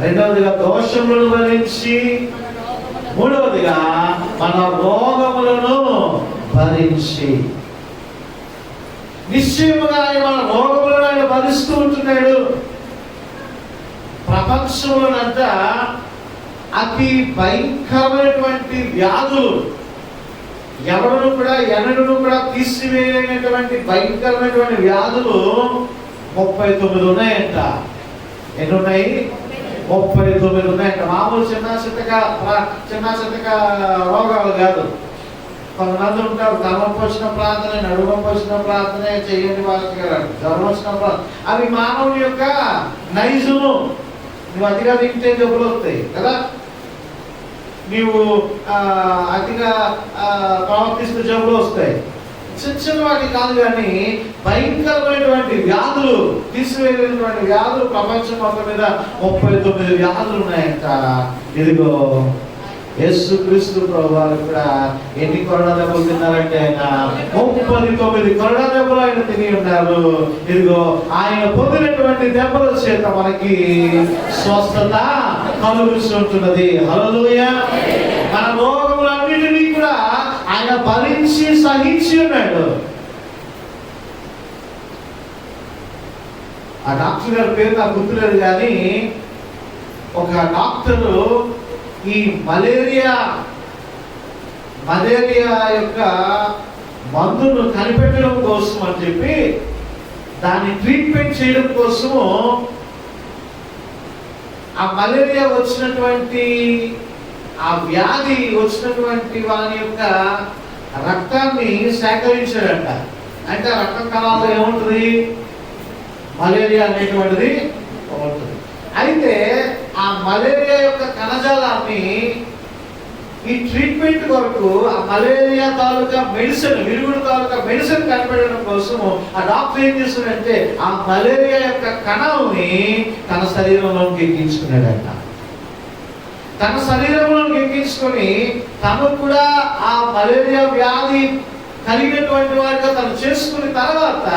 S3: రెండవదిగా దోషములను భరించి, మూడవదిగా మన రోగములను భరించి. నిశ్చయముగా ఆయన మన రోగములను ఆయన భరిస్తూ ఉంటున్నాడు. ప్రపంచంలోనంట అతి భయంకరమైనటువంటి వ్యాధులు ఎవరు కూడా ఎన్నడూ కూడా తీసివేయనటువంటి భయంకరమైనటువంటి వ్యాధులు 39 ఉన్నాయంట. ఎన్ని ఉన్నాయి? 39 ఉన్నాయంట. మామూలు చిన్న చితక రోగాలు కాదు. కొంతమంది ఉంటారు, తలనొప్పి వచ్చిన ప్రార్థన, నడుము వచ్చిన ప్రార్థన చేయండి వాళ్ళకి, జ్వరం వచ్చిన ప్రార్థన. అవి మానవుని యొక్క నైజము. నువ్వు అతిగా తింటే జబ్బులు వస్తాయి కదా, నీవు అతిగా ప్రవర్తిస్తే జబ్బులు వస్తాయి. చిన్న వాటి కాదు, కానీ భయంకరమైనటువంటి వ్యాధులు, తీసివేయలేనటువంటి వ్యాధులు ప్రపంచం మొత్తం మీద 39 వ్యాధులు ఉన్నాయంట. ఇదిగో యేసుక్రీస్తు ప్రభువారు కూడా ఎన్ని కొరడా దెబ్బలు తిన్నారంటే ఆయన 39 కొరడా దెబ్బలు ఆయన తిని ఉన్నారు. ఇదిగో ఆయన పొందినటువంటి దెబ్బల చేత మనకి స్వస్థత కలుగుతుంటున్నది. హల్లెలూయా. మన రోగములన్నిటినీ కూడా ఆయన భరించి సహించి ఉన్నాడు. ఆ డాక్టర్ గారి పేరు నాకు గుర్తులేదు, కానీ ఒక డాక్టరు ఈ మలేరియా యొక్క మందును కనిపెట్టడం కోసం అని చెప్పి దాన్ని ట్రీట్మెంట్ చేయడం కోసము ఆ మలేరియా వచ్చినటువంటి ఆ వ్యాధి వచ్చినటువంటి వారి యొక్క రక్తాన్ని సేకరించాడంట. అంటే రక్త కణాల్లో ఏముంటుంది? మలేరియా అనేటువంటిది ఉంటుంది. అయితే ఆ మలేరియా యొక్క కణజాలాన్ని ఈ ట్రీట్మెంట్ కొరకు ఆ మలేరియా తాలూకా మెడిసిన్, విరుగుడు తాలూకా మెడిసిన్ కనిపెట్టడం కోసము ఆ డాక్టర్ ఏం చేస్తున్నాడంటే ఆ మలేరియా యొక్క కణాలని తన శరీరంలోకి ఎక్కించుకున్నాడంట. తన శరీరంలోకి ఎక్కించుకొని తను కూడా ఆ మలేరియా వ్యాధి కలిగినటువంటి వారిగా తను చేసుకున్న తర్వాత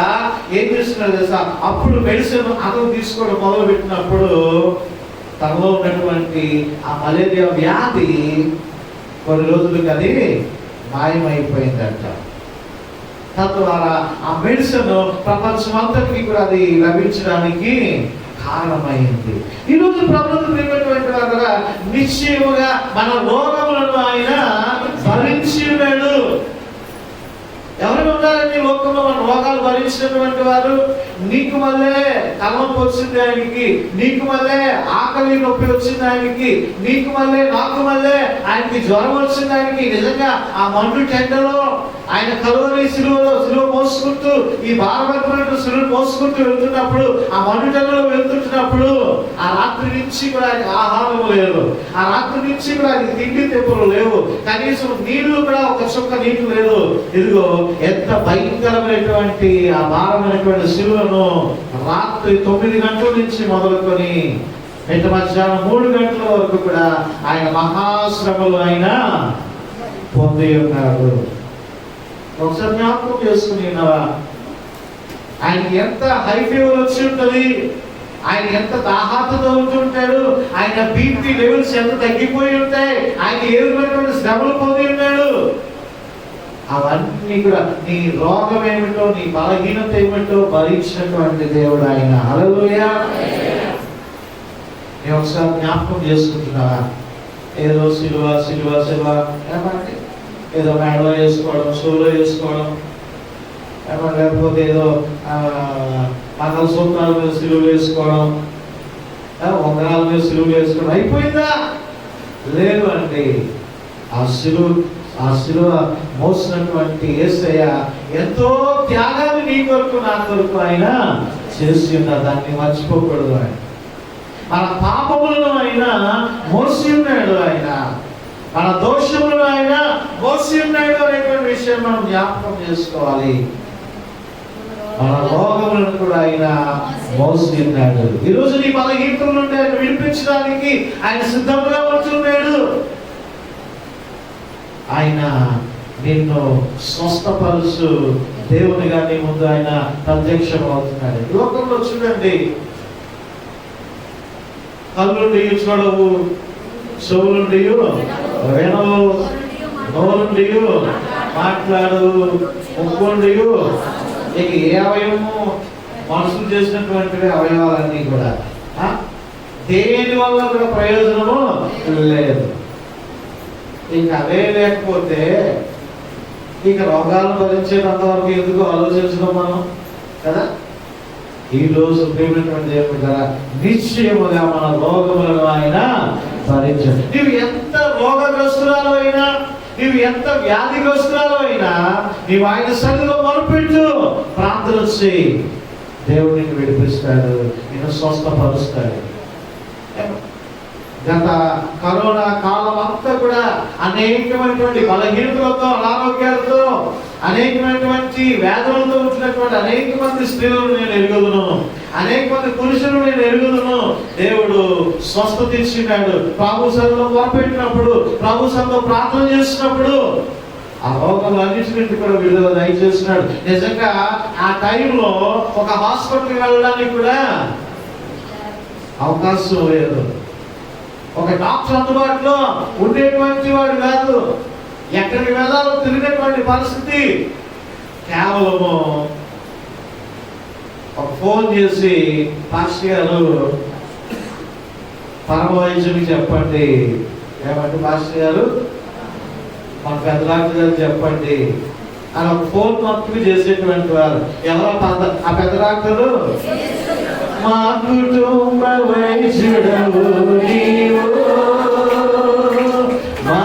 S3: ఏం చేస్తున్నారు తెలుసా? అప్పుడు మెడిసిన్ అతను తీసుకోవడం మొదలు పెట్టినప్పుడు తనలో ఉన్నటువంటి ఆ మలేరియా వ్యాధి కొన్ని రోజులకి అది మాయమైపోయిందంట. తద్వారా ఆ మెడిసిన్ ప్రపంచం అంతటికి కూడా అది లభించడానికి కారణమైంది. ఈరోజు ప్రభుత్వం ప్రియమైనటువంటి వారు నిశ్చయముగా మన రోగములను ఆయన భరించి ఉన్నాడు. ఎవరు ఉన్నారండి లోకంలో మన రోగాలు భరించినటువంటి వారు? నీకు మళ్ళీ తలనొప్పి వచ్చింది ఆయనకి, నీకు మళ్ళీ ఆకలి నొప్పి వచ్చింది ఆయనకి, నీకు మళ్ళీ నాకు మళ్ళీ ఆయనకి జ్వరం వచ్చింది ఆయనకి. నిజంగా ఆ మండు టెండలో ఆయన కలువరి సిలువ మోసుకుంటూ ఈ భారమైనటువంటి సిలువ మోసుకుంటూ వెళ్తున్నప్పుడు, ఆ మండు టెండలో వెళ్తున్నప్పుడు ఆ రాత్రి నుంచి కూడా ఆయనకి ఆహారం లేదు, ఆ రాత్రి నుంచి కూడా ఆయనకి తిండి తెప్పులు లేవు, కనీసం నీళ్లు కూడా ఒక చుక్క నీళ్లు లేదు. ఇదిగో ఎంత భయంకరమైనటువంటి ఆ భారమైనటువంటి సిలువను రాత్రి 9 గంటల నుంచి మొదలుకొని మిట్ట మధ్యాహ్నం 3 గంటల వరకు కూడా ఆయన మహాశ్రమలు ఆయన పొంది ఉన్నాడు. ఒకసారి జ్ఞాపకం చేసుకుని ఆయనకి ఎంత హై ఫీవర్ వచ్చి ఉంటుంది, ఆయన ఎంత దాహాతతో ఉంటుంటాడు, ఆయన బీపీ లెవెల్స్ ఎంత తగ్గిపోయి ఉంటాయి, ఆయన ఏ విధమైనటువంటి శ్రమలు పొంది ఉన్నాడు. అవన్నీ కూడా నీ రోగం ఏమిటో, నీ బలహీనత ఏమిటో భరించినటువంటి దేవుడు ఆయన. హల్లెలూయా. నేను ఒకసారి జ్ఞాపకం చేసుకుంటున్నావా? ఏదో సిలువ ఏమంటే ఏదో మేడలో వేసుకోవడం, షూలో వేసుకోవడం, లేకపోతే ఏదో మంగళసూత్రాల మీద సిలువలు వేసుకోవడం, ఉంగరాల మీద సిలువలు వేసుకోవడం అయిపోయిందా? లేదు అండి. ఆ సిలువ మోసినటువంటి యేసయ్య ఎంతో త్యాగాన్ని నీ కొరకు నా కొరకు ఆయన చేసి ఉన్నారు. దాన్ని మర్చిపోకూడదు. ఆయన మన పాపములను ఆయన మోసి ఉన్నాడు, ఆయన మన దోషములను ఆయన మోసి ఉన్నాడు అనేటువంటి విషయం మనం జ్ఞాపకం చేసుకోవాలి. మన రోగములను కూడా ఆయన మోసి ఉన్నాడు. ఈరోజు నీ బలహీనతల నుండి ఆయన విడిపించడానికి ఆయన సిద్ధంగా ఉంటున్నాడు. ఆయన నిన్ను స్వస్థపరుచు దేవునిగా నీ ముందు ఆయన ప్రత్యక్షం అవుతున్నాడు. లోకంలో చూడండి, కళ్ళుండి చూడవు, చెవులుండి వినవు, నోరుండి మాట్లాడు, ముక్కుండి ఇక ఏ అవయవము మనుషులు చేసినటువంటి అవయవాలన్నీ కూడా దేని వల్ల కూడా ప్రయోజనము లేదు. ఇక అవే లేకపోతే ఇక రోగాలను భరించేటంతవరకు ఎందుకు ఆలోచించడం మనం కదా. ఈ రోజు ప్రేమైనటువంటి దేవుడు కదా, నిశ్చయముగా మన రోగములను ఆయన భరించాడు. నీవు ఎంత రోగగ్రస్తురాలు అయినా, నీవు ఎంత వ్యాధిగ్రస్తురాలు అయినా, నీవు ఆయన సన్నిధిలో మొరపెట్టు, ప్రార్థన చేయి, దేవుడు నిన్ను విడిపిస్తాడు, నిన్ను స్వస్థపరుస్తాడు. గత కరోనా కాలం అంతా కూడా అనేకమైనటువంటి బలహీనతలతో, అనారోగ్యాలతో, అనేకమైనటువంటి వ్యాధులతో ఉంటున్నటువంటి అనేక మంది స్త్రీలను నేను ఎరుగుదును, అనేక మంది పురుషులను నేను ఎరుగుదును. దేవుడు స్వస్థత ఇచ్చినాడు. ప్రభు సన్నిధిలో మొరపెట్టినప్పుడు, ప్రభు సన్నిధిలో ప్రార్థన చేసినప్పుడు ఆ రోగాలు అన్నింటి కూడా విడుదల దయచేస్తున్నాడు. నిజంగా ఆ టైంలో ఒక హాస్పిటల్కి వెళ్ళడానికి కూడా అవకాశం లేదు. ఒక డాక్టర్ అందుబాటులో ఉండేటువంటి వాడు కాదు. ఎక్కడికి వెళ్ళాలో తిరిగినటువంటి పరిస్థితి. కేవలము ఒక ఫోన్ చేసి, పాస్టర్ గారు పరమ వైద్యునికి చెప్పండి, ఏమంటే పాస్టర్ గారు మన పెద్ద డాక్టర్ గారు చెప్పండి అని ఒక ఫోన్ మొత్తం చేసేటువంటి వారు ఎవరో ఆ పెద్ద డాక్టరు, మా కుటుంబ వైద్యుడవు నీవు, మా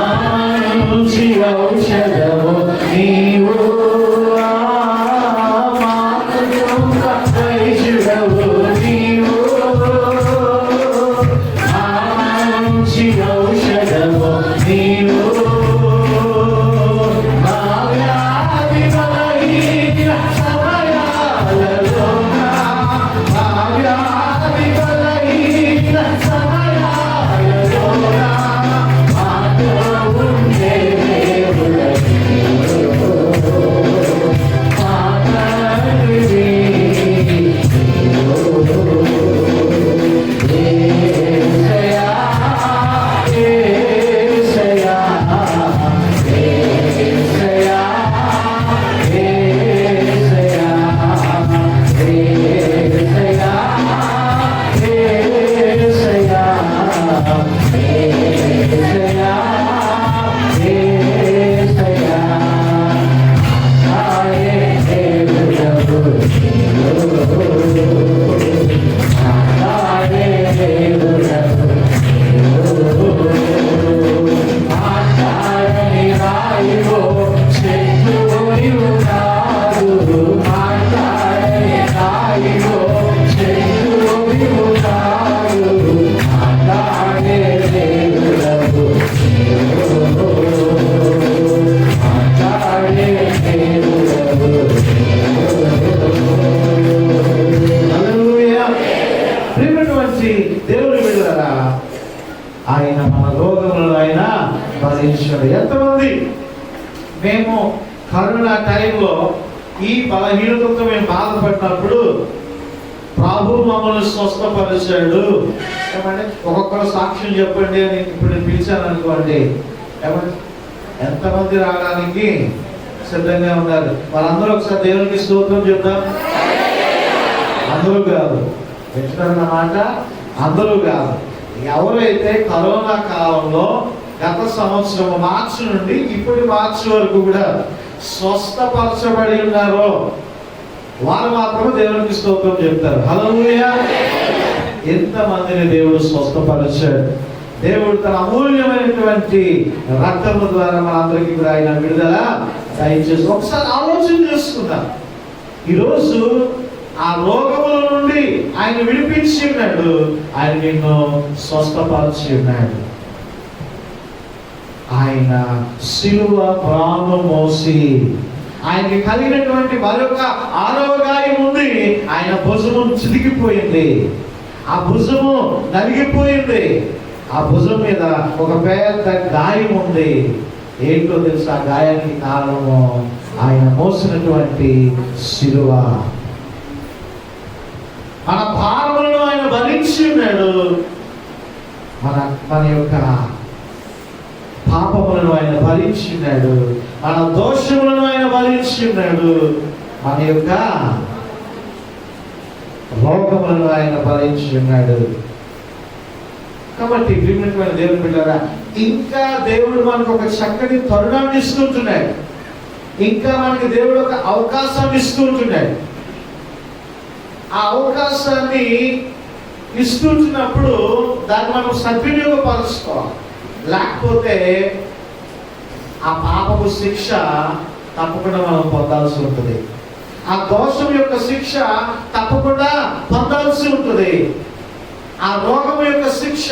S3: మంచి ఔషధము నీవు, మా కుటుంబ వైద్యుడవు నీవు, మా మంచి ఔషధము నీవు, మా వ్యాధి బలహీన సమయాలలో దేవుని బిడ్డలారా, ఆయన మన రోగములను ఆయన భరించాడు. ఎంతమంది మేము కరోనా టైంలో ఈ బలహీనతతో మేము బాధపడినప్పుడు ప్రభు మమ్మల్ని స్వస్థపరిచాడు. ఏమంటే ఒక్కొక్కరు సాక్ష్యం చెప్పండి అని ఇప్పుడు నేను పిలిచాను అనుకోండి, ఏమంటే ఎంతమంది రావడానికి సిద్ధంగా ఉన్నారు? వాళ్ళందరూ ఒకసారి దేవునికి స్తోత్రం చెప్తాం. అందరూ కాదు, వింటున్నారన్నమాట, అందరూ కాదు. ఎవరైతే కరోనా కాలంలో గత సంవత్సరం మార్చి నుండి ఇప్పటి మార్చి వరకు కూడా స్వస్థపరచబడి ఉన్నారో వారు మాత్రమే దేవునికి స్తోత్రం చెప్తారు. హల్లెలూయా! ఎంతమందిని దేవుడు స్వస్థపరిచాడు. దేవుడు తన అమూల్యమైనటువంటి రక్తము ద్వారా మనందరికీ కూడా ఆయన విడుదల దయచేసి ఒకసారి ఆలోచన చేసుకుందాం. ఈరోజు ఆ రోగముల నుండి ఆయన విడిపించి ఉన్నాడు, ఆయన నిన్ను స్వస్థపరిచి ఉన్నాడు. ఆయన శిలువ ప్రాణం మోసి ఆయనకి కలిగినటువంటి మరొక ఆరోగ్యం ఉంది. ఆయన భుజము చితికిపోయింది, ఆ భుజము నలిగిపోయింది, ఆ భుజం మీద ఒక పెద్ద గాయం ఉంది. ఏంటో తెలుసు ఆ గాయానికి కారణము ఆయన మోసినటువంటి శిలువ. మన భారములను ఆయన భరించి ఉన్నాడు, మన యొక్క పాపములను ఆయన భరించి ఉన్నాడు, మన దోషములను ఆయన భరించి ఉన్నాడు. మన యొక్క రోగములను ఆయన భరించి ఉన్నాడు. కాబట్టి ప్రియమైన దేవుని బిడ్డలారా, ఇంకా దేవుడు మనకు ఒక చక్కటి తరుణాన్ని ఇస్తుంటున్నాడు. ఇంకా మనకి దేవుడు ఒక అవకాశాన్ని ఇస్తుంటున్నాడు. ఆ అవకాశాన్ని ఇస్తుంటున్నప్పుడు దాన్ని మనం సద్వినియోగపరుచుకోవాలి. లేకపోతే ఆ పాపపు శిక్ష తప్పకుండా మనం పొందాల్సి ఉంటుంది. ఆ దోషం యొక్క శిక్ష తప్పకుండా పొందాల్సి ఉంటుంది. ఆ రోగం యొక్క శిక్ష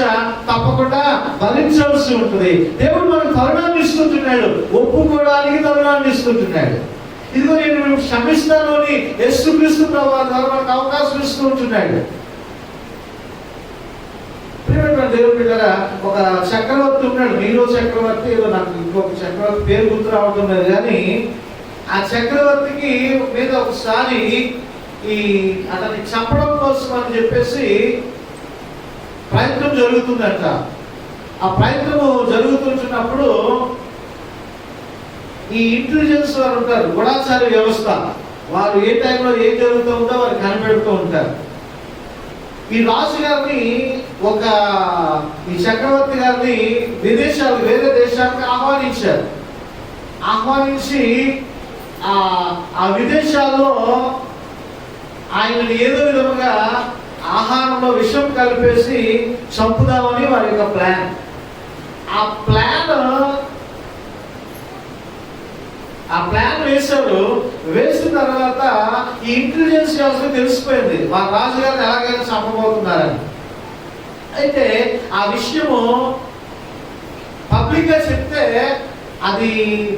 S3: తప్పకుండా భరించాల్సి ఉంటుంది. దేవుడు మనకు తరుణాన్ని ఇస్తుంటున్నాడు, ఒప్పుకోవడానికి తరుణాన్ని ఇస్తుంటున్నాడు. ఇదిగో నేను మేము క్షమిస్తాను అని యేసుక్రీస్తు ప్రభువు ద్వారా మనకు అవకాశం ఇస్తూ ఉంటున్నాడు. ప్రియమైన దేవుని బిడ్డలారా, ఒక చక్రవర్తి ఉన్నాడు, నీరో చక్రవర్తి, ఏదో నాకు ఇంకొక చక్రవర్తి పేరు గుర్తు రావడం లేదు, కానీ ఆ చక్రవర్తికి మీద ఒకసారి ఈ అతన్ని చంపడం కోసం అని చెప్పేసి ప్రయత్నం జరుగుతుందంట. ఆ ప్రయత్నము జరుగుతున్నప్పుడు ఈ ఇంటెలిజెన్స్ వారు ఉంటారు, గూఢచారి వ్యవస్థ, వారు ఏ టైంలో ఏం జరుగుతూ ఉందో వారు కనిపెడుతూ ఉంటారు. ఈ రాజు గారిని ఈ చక్రవర్తి గారిని విదేశాలు, వేరే దేశానికి ఆహ్వానించారు. ఆహ్వానించి ఆ విదేశాల్లో ఆయనని ఏదో విధముగా ఆహారంలో విషం కలిపేసి చంపుదామని వారి యొక్క ప్లాన్. ఆ ప్లాన్ వేశారు. వేసిన తర్వాత ఈ ఇంటెలిజెన్స్ వ్యవస్థ తెలిసిపోయింది వాళ్ళ రాజుగారిని ఎలాగైనా చంపబోతున్నారని. అయితే ఆ విషయము పబ్లిక్ గా చెప్తే అది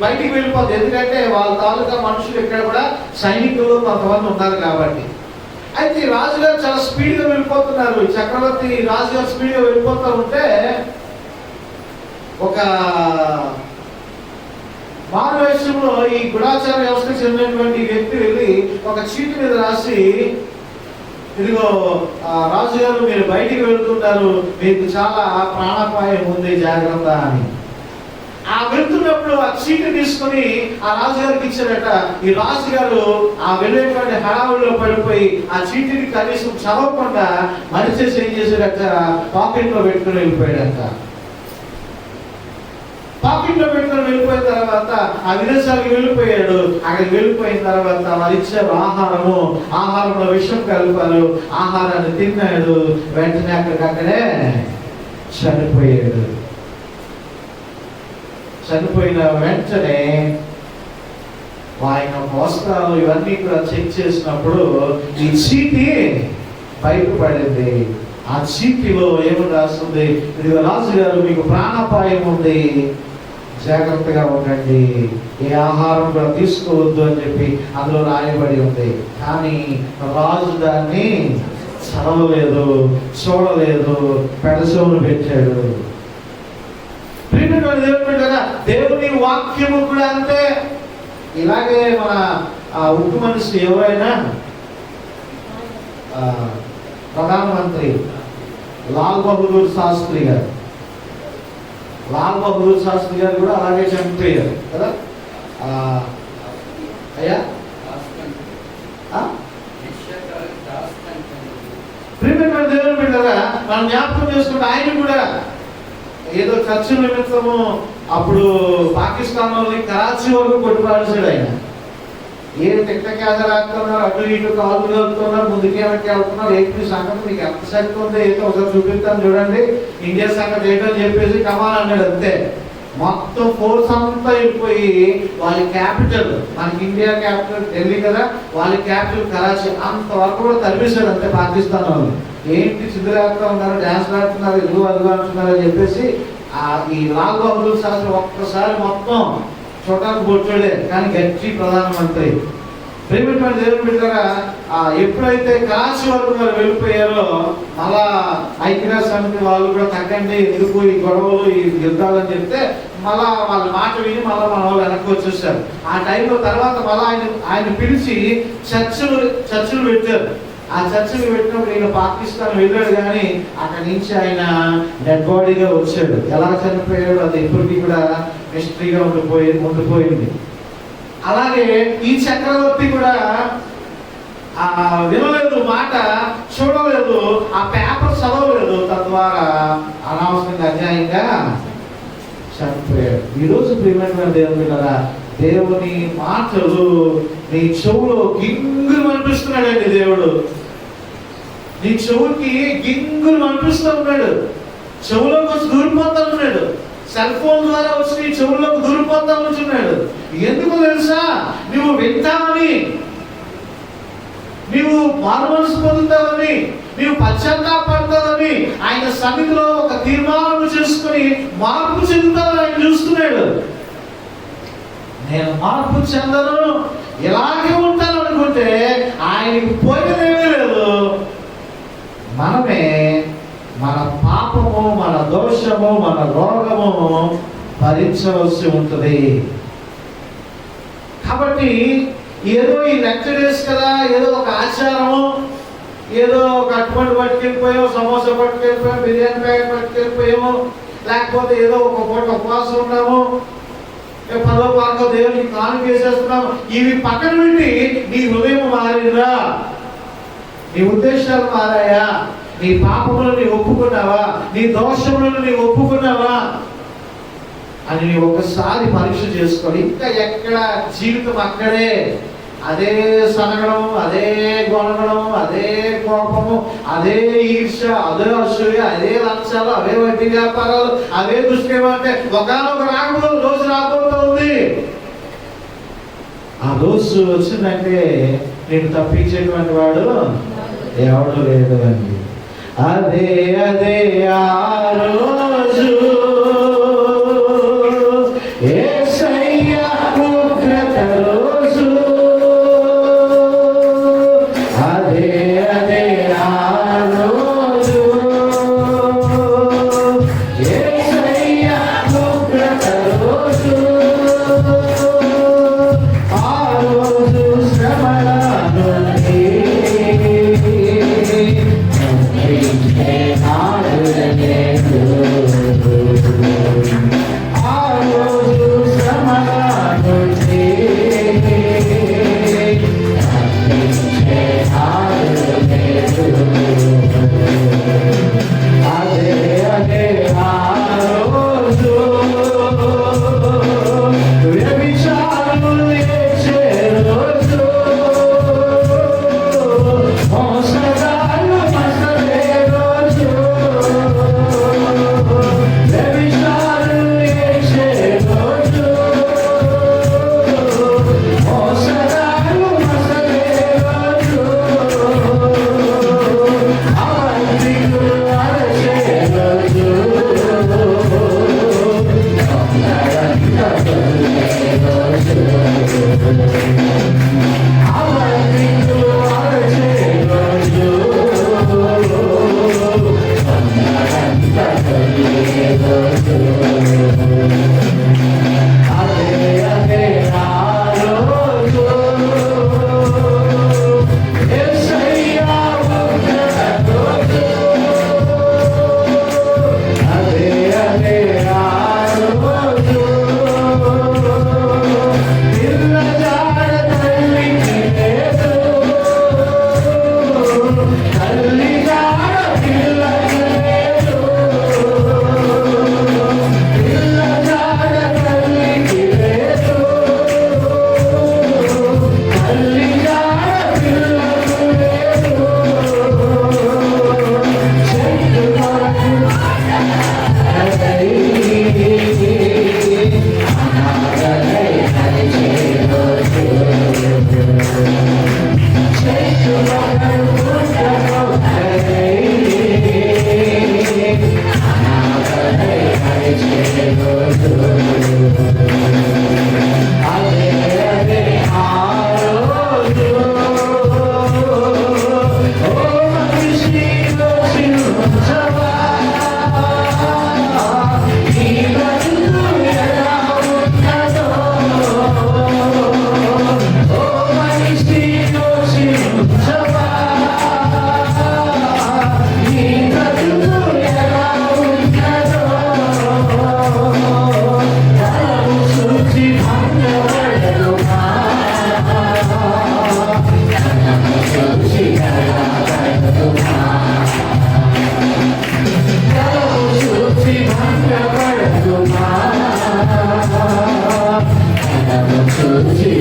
S3: బయటికి వెళ్ళిపోతుంది. ఎందుకంటే వాళ్ళ తాలూకా మనుషులు ఇక్కడ కూడా సైనికులు కొంతమంది ఉన్నారు కాబట్టి. అయితే రాజుగారు చాలా స్పీడ్గా వెళ్ళిపోతున్నారు. చక్రవర్తి రాజుగారు స్పీడ్గా వెళ్ళిపోతూ ఉంటే ఒక మారువేషంలో ఈ గూఢచార వ్యవస్థకు చెందినటువంటి వ్యక్తి వెళ్ళి ఒక చీటి మీద రాసి, ఇదిగో రాజుగారు మీరు బయటికి వెళ్తున్నారు, మీకు చాలా ప్రాణాపాయం ఉంది, జాగ్రత్త అని. ఆ వెళ్తున్నప్పుడు ఆ చీటి తీసుకుని ఆ రాజుగారికి ఇచ్చారట. ఈ రాజుగారు ఆ వెళ్ళేటువంటి హడావుల్లో పడిపోయి ఆ చీటిని కనీసం చదవకుండా మరిచేసి ఏం చేశాడట, పాకెట్ లో పెట్టుకుని వెళ్ళిపోయాడట. పాకెట్ లో పెట్టుకుని వెళ్ళిపోయిన తర్వాత ఆ విదేశాలకు వెళ్ళిపోయాడు. అక్కడికి వెళ్ళిపోయిన తర్వాత వారు ఇచ్చారు ఆహారంలో విషం కలిపారు. ఆహారాన్ని తిన్నాడు. వెంటనే అక్కడికక్కడే చనిపోయాడు. చనిపోయిన వెంటనే ఆయన వస్త్రాలు ఇవన్నీ కూడా చెక్ చేసినప్పుడు ఈ చీటి బయటపడింది. ఆ చీటిలో ఏమని రాస్తుంది, ఇది రాజుగారు మీకు ప్రాణాపాయం ఉంది, జాగ్రత్తగా ఉండండి, ఏ ఆహారం కూడా తీసుకోవద్దు అని చెప్పి అందులో రాయబడి ఉంది. కానీ రాజు దాన్ని చదవలేదు, చూడలేదు, పెడసోలు పెట్టాడు. దేవుని వాక్యము కూడా అంతే. ఇలాగే మన ఉక్కు మనిషి ఎవరైనా ప్రధానమంత్రి లాల్ బహదూర్ శాస్త్రి గారు కూడా అలాగే చనిపోయారు కదా. అయ్యా ప్రియమైన దేవుని బిడ్డలారా, మనం జ్ఞాపకం చేసుకుంటే ఆయన కూడా ఏదో ఖర్చు నిమిత్తము అప్పుడు పాకిస్తాన్ వాళ్ళని కరాచీ వరకు కొట్టుపాల్సాడు. ఆయన ఏం తిట్టకేద రాస్తున్నారు, అటు ఇటు కాళ్ళు కలుపుతున్నారు, ముందుకేమకి వెళ్తున్నారు. ఏంటి సంగతి మీకు ఎంత శక్తి ఉందో ఏంటో ఒకసారి చూపిస్తాను చూడండి, ఇండియా సంగతి ఏంటని చెప్పేసి కమాన్ అన్నాడు. అంతే, మొత్తం ఫోర్స్ అంతా వెళ్ళిపోయి వాళ్ళ క్యాపిటల్, మనకి ఇండియా క్యాపిటల్ ఢిల్లీ కదా, వాళ్ళ క్యాపిటల్ కరాచీ అంతవరకు కూడా తరిపేశాడు. అంతే పాకిస్తాన్ వాళ్ళు. ఏంటి సిద్ధులేస్తా ఉన్నారు, డ్యాన్స్ ఆడుతున్నారు, ఇదిగో అదిగో అంటున్నారు అని చెప్పేసి ఈ లాల్ బహదూర్ శాస్త్రి ఒక్కసారి మొత్తం చూడటానికి బొచ్చాడే, కానీ గట్టి ప్రధానమంత్రి. ప్రియమైన దేవుని బిడ్డలారా, ఎప్పుడైతే కరాచీ వరకు వారు వెళ్ళిపోయారో మళ్ళా ఐక్యరాజ్య సమితి వాళ్ళు కూడా తగ్గండి, ఎందుకు ఈ గొడవలు ఈ యుద్ధాలని చెప్తే మళ్ళా వాళ్ళ మాట విని మళ్ళీ మన వాళ్ళు వెనక్కి వచ్చేసారు. ఆ టైంలో తర్వాత మళ్ళీ ఆయన పిలిచి చర్చలు పెట్టారు. ఆ చర్చలు పెట్టినప్పుడు ఈయన పాకిస్తాన్ వెళ్ళాడు, కానీ అక్కడి నుంచి ఆయన డెడ్ బాడీగా వచ్చాడు. ఎలా చనిపోయాడు అది ఇప్పటికీ కూడా మిస్టరీగా ఉండిపోయింది. అలాగే ఈ చక్రవర్తి కూడా వినలేదు, మాట చూడలేదు, ఆ పేపర్ చదవలేదు, తద్వారా అనవసరంగా అన్యాయంగా చనిపోయాడు. ఈరోజు ప్రియమైన దేవుని కదా, దేవుని మాటలు నీ చెవులో గింగులు అనిపిస్తున్నాడండి దేవుడు. నీ చెవుకి గింగులు అనిపిస్తూ ఉన్నాడు, చెవులోకి వచ్చి దూరిపోతా ఉన్నాడు, సెల్ ఫోన్ ద్వారా వచ్చి నీ చెవుల్లోకి దూరిపోతా ఉంటున్నాడు. ఎందుకు తెలుసా? నువ్వు వింటావని, నీవు మారుమనసు పొందుతావని, నీవు పశ్చాత్తాపడతావని, ఆయన సన్నిధిలో ఒక తీర్మానం చేసుకుని మార్పు చెందుతావని ఆయన చూస్తున్నాడు. నేను మార్పు చెందను, ఇలాగే ఉంటాను అనుకుంటే ఆయనకి పోయినదేమీ లేదు. మనమే మన పాపము, మన దోషము, మన రోగము భరించవలసి ఉంటుంది. కాబట్టి ఏదో ఈ నెక్స్ట్ డేస్ కదా, ఏదో ఒక ఆచారము, ఏదో ఒక అట్టుపండు పట్టుకెళ్ళిపోయాము, సమోసా పట్టుకెళ్ళిపోయాము, బిర్యానీ ప్యాకెట్ పట్టుకెళ్ళిపోయాము, లేకపోతే ఏదో ఒక పూట ఉపవాసం ఉన్నాము, 10వ వారంలో దేవునికి కానుక వేసేస్తున్నాము. ఇవి పక్కన పెట్టి నీ హృదయం మారిందా? నీ ఉద్దేశాలు మారాయా? నీ పాపములను నీ ఒప్పుకున్నావా? నీ దోషములను నీ ఒప్పుకున్నావా అని నీ ఒకసారి పరీక్ష చేసుకోవాలి. ఇంకా ఎక్కడ జీవితం అక్కడే, అదే సనగడం, అదే గొనగడం, అదే కోపము, అదే ఈర్ష, అదే అసూయ, అదే లంచాలు, అవే వడ్డీ వ్యాపారాలు, అవే దుష్కర్మంటే ఒకనొక రోజు రాబోతుంది. ఆ రోజు వచ్చిందంటే నేను తప్పించేటువంటి వాడు ఎవడు లేదు అండి. అదే అదే ఆ రోజు యేసయ్య ఉగ్రత రోజు, అదే అదే ఆ రోజు యేసయ్య ఉగ్రత రోజు, ఆ రోజు శ్రమల నుండి భంగపడుతున్నా చూసి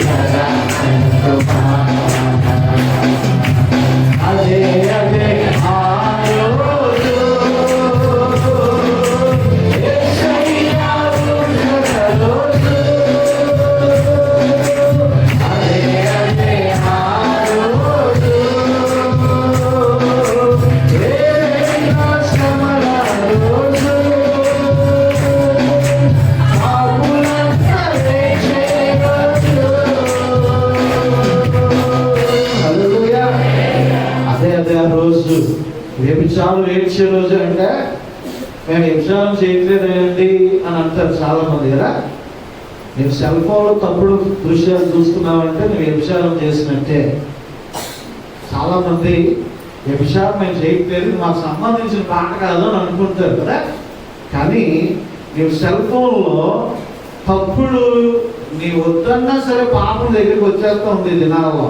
S3: అదే అదే ఆ రోజు యేసయ్యా ఉన్న రోజు అదే అదే ఆ రోజు ఏదైనా శ్రమల రోజు పాపులంతా వేచే రోజు. హల్లెలూయా. అదే అదే ఆ రోజు వ్యభిచారం ఏడ్చే రోజు అంటే మేము వ్యభిచారం చేయట్లేదండి అని అంటారు చాలా మంది కదా. నేను సెల్ ఫోన్లో తప్పుడు దృశ్యాలు చూస్తున్నామంటే నేను వ్యభిచారం చేసినట్టే. చాలా మంది వ్యభిచారం మేము చేయట్లేదు, మాకు సంబంధించిన పాట కాదు అని అనుకుంటారు కదా. కానీ నీవు సెల్ ఫోన్లో తప్పుడు నీ వద్దన్నా సరే పాపం దగ్గరికి వచ్చేస్తూ ఉంది ఈ దినాలలో.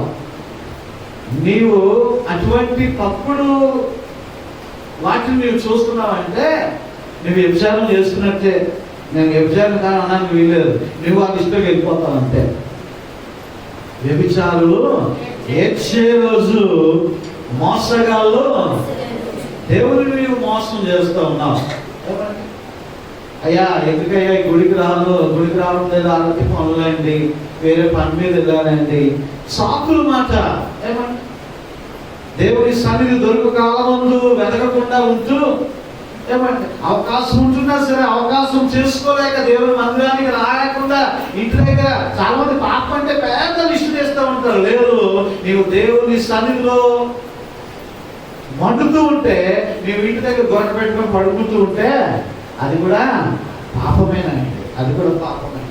S3: నీవు అటువంటి తప్పుడు వాటిని నీవు చూస్తున్నావంటే నువ్వు వ్యభిచారం చేస్తున్నట్టే. నేను వ్యభిచారం కానీ అనడానికి వీల్లేదు, నువ్వు ఆ లిస్టులోకి వెళ్ళిపోతావు అంతే. వ్యభిచారులు ఏడ్చే రోజు, మోసగాళ్ళు దేవుని నీవు మోసం చేస్తూ ఉన్నావు. అయ్యా ఎందుకయ్యా ఈ గుడికి రావడం లేదు, ఆరోగ్య పనులండి, వేరే పని మీద వెళ్ళాలండి, సాకులు మాట. ఏమంటే దేవుని సన్నిధి దొరుకు కాలమందు వెతకకుండా ఉంటూ ఏమంటే అవకాశం ఉంటున్నా సరే అవకాశం చేసుకోలేక దేవుని మందిరానికి రాయకుండా ఇంటి దగ్గర చాలా మంది పాపం అంటే పెద్ద లిస్టు చేస్తూ ఉంటారు. లేదు, నీవు దేవుని సన్నిధిలో మండుతూ ఉంటే, నీవు ఇంటి దగ్గర గొడవ పెట్టుకొని పడుకుంటూ ఉంటే అది కూడా పాపమేనండి, అది కూడా పాపమే.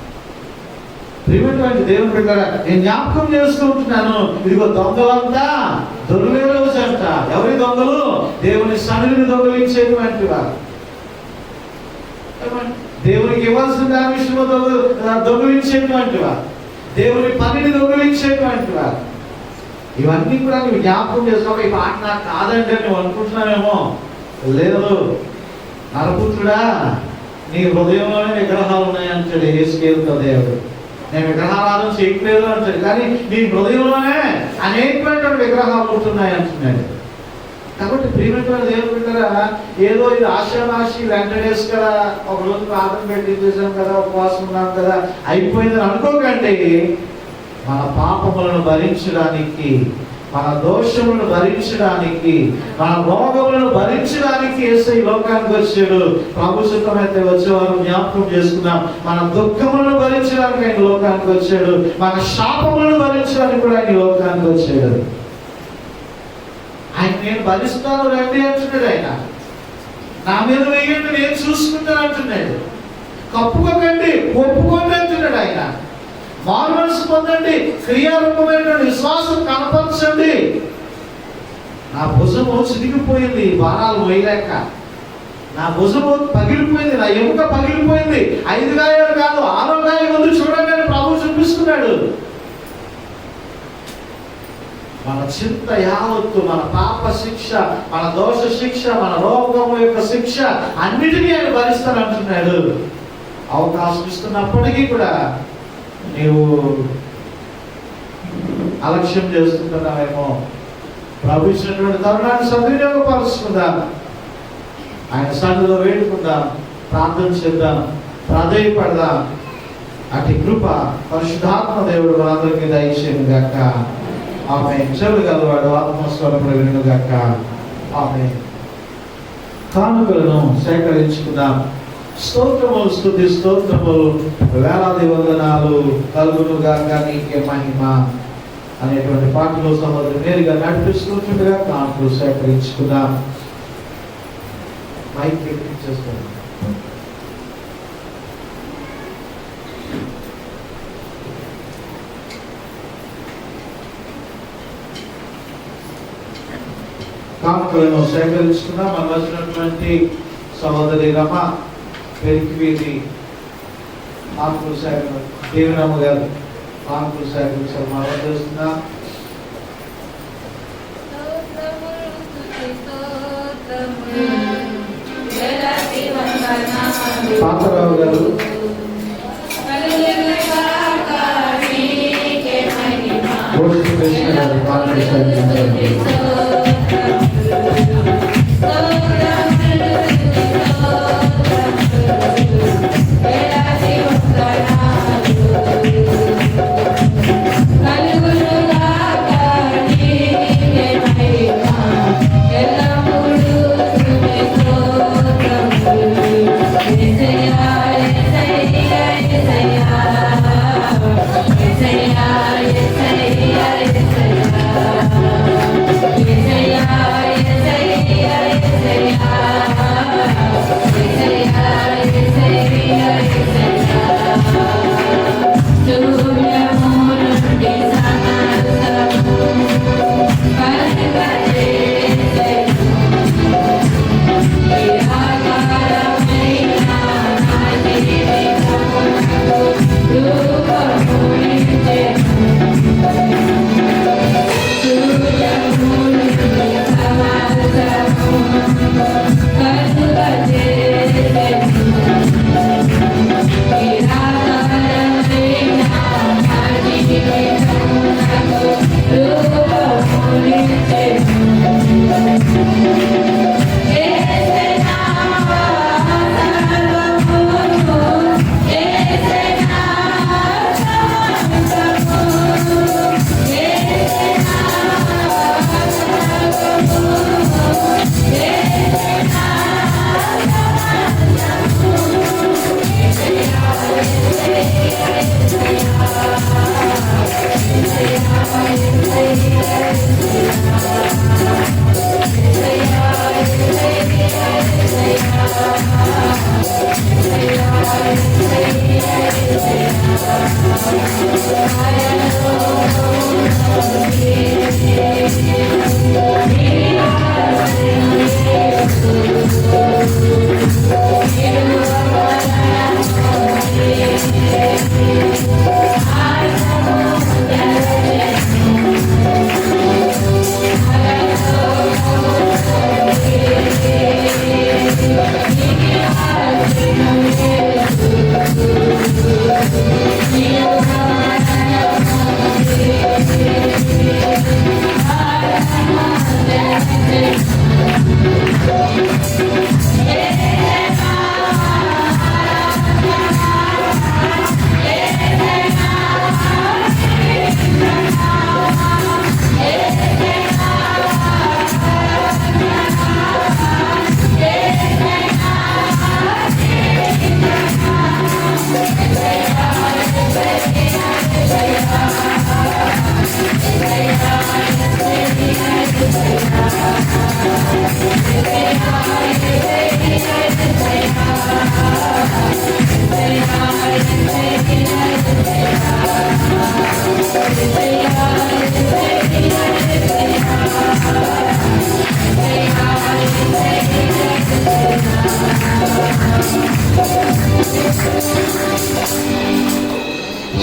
S3: ప్రియమైనటువంటి దేవుని బిడ్డలారా, నేను జ్ఞాపకం చేస్తూ ఉంటున్నాను, ఇదిగో దొంగలంతా దొరికే రోజు అంట. ఎవరి దొంగలు? దేవుని సన్నిధిని దొంగలించేటువంటి వారు. దేవునికి ఇవ్వాల్సిన దాని విషయంలో దొంగలించేటువంటి వారు, దేవుని పనిని దొంగలించేటువంటి వారు. ఇవన్నీ కూడా నువ్వు జ్ఞాపకం చేసుకోవాలి. ఈ పాట నాకు కాదంటే నువ్వు అనుకుంటున్నావేమో. లేదు, నరపుత్రుడా నీ హృదయంలోనే విగ్రహాలు ఉన్నాయంటాడు యేసుకేలుతో దేవుడు. నేను విగ్రహారాధన చేయట్లేదు అంటాడు, కానీ నీ హృదయంలోనే అనేకమైనటువంటి విగ్రహాలు ఉంటున్నాయి అంటున్నాడు. కాబట్టి ప్రియమైనటువంటి దేవుడు బిడ్డలారా, ఏదో ఇది ఆశామాషి వెంటనేసి కదా, ఒక రోజు ప్రార్థన పెట్టి చేసాం కదా, ఉపవాసం ఉన్నాం కదా, అయిపోయిందని అనుకోకండి. మన పాపములను భరించడానికి, మన దోషములను భరించడానికి, మన రోగములను భరించడానికి యేసయ్య లోకానికి వచ్చాడు. ప్రభు చిత్తమైతే వచ్చేవారు జ్ఞాపకం చేసుకున్నాం. మన దుఃఖములను భరించడానికి ఆయన లోకానికి వచ్చాడు, మన శాపములను భరించడానికి కూడా ఆయన లోకానికి వచ్చాడు. ఆయన నేను భరిస్తాను రండి అంటున్నాడు. ఆయన నా మీద వేయండి, నేను చూసుకుంటాను అంటున్నాడు. కప్పుకోకండి, ఒప్పుకోండి అంటున్నాడు. ఆయన మారు మనసు పొందండి, క్రియారూపమైనటువంటి విశ్వాసం కనపరచండి. నా భుజము చిరిగిపోయింది భారాలు వేయలేక, నా భుజము పగిలిపోయింది, నా ఎముక పగిలిపోయింది, 5 గాయాలు కాదు 6వ గాయం ముందు చూడండి అని ప్రభు చూపిస్తున్నాడు. మన చింత యావత్తు, మన పాప శిక్ష, మన దోష శిక్ష, మన రోగము యొక్క శిక్ష అన్నిటినీ ఆయన భరిస్తానంటున్నాడు. అవకాశం ఇస్తున్నప్పటికీ కూడా నీవు అలక్ష్యం చేస్తుంటున్నావేమో. ప్రభు ఇచ్చినటువంటి తరుణాన్ని సద్వినియోగపరుచుకుందాం, ఆయన సన్నిధిలో వేడుకుందాం, ప్రార్థన చేద్దాం, ప్రాధేయపడదాం. అటు కృప పరిశుద్ధాత్మ దేవుడు మనందరికీ దయచేయను గాక. ఆమేన్. చెరుగలవాడు ఆత్మస్వరములు వినును గాక. ఆమేన్. కానుకలను సేకరించుకుందాం. స్తోత్రములు, స్తుతి స్తోత్రములు, వేలాది వందనాలు కలుగును గాక నీకే మహిమ అనేటువంటి పాటలో సహోదరు నేరుగా నడిపిస్తుండగా కానుకలు సేకరించుకుందాం. మైక్ ఎక్కించేస్తున్నాం. కానుకలను సేకరించుకున్నాం. మనం వచ్చినటువంటి సహోదరి రమ పెరికి వీధి ఆకులు సేకరణ దేవిరమ్మ గారు ఆకులు సేకరించారు. మనం చేస్తున్నా
S2: వందనాలు
S3: పాతరావు గారు కోటి కృష్ణ గారు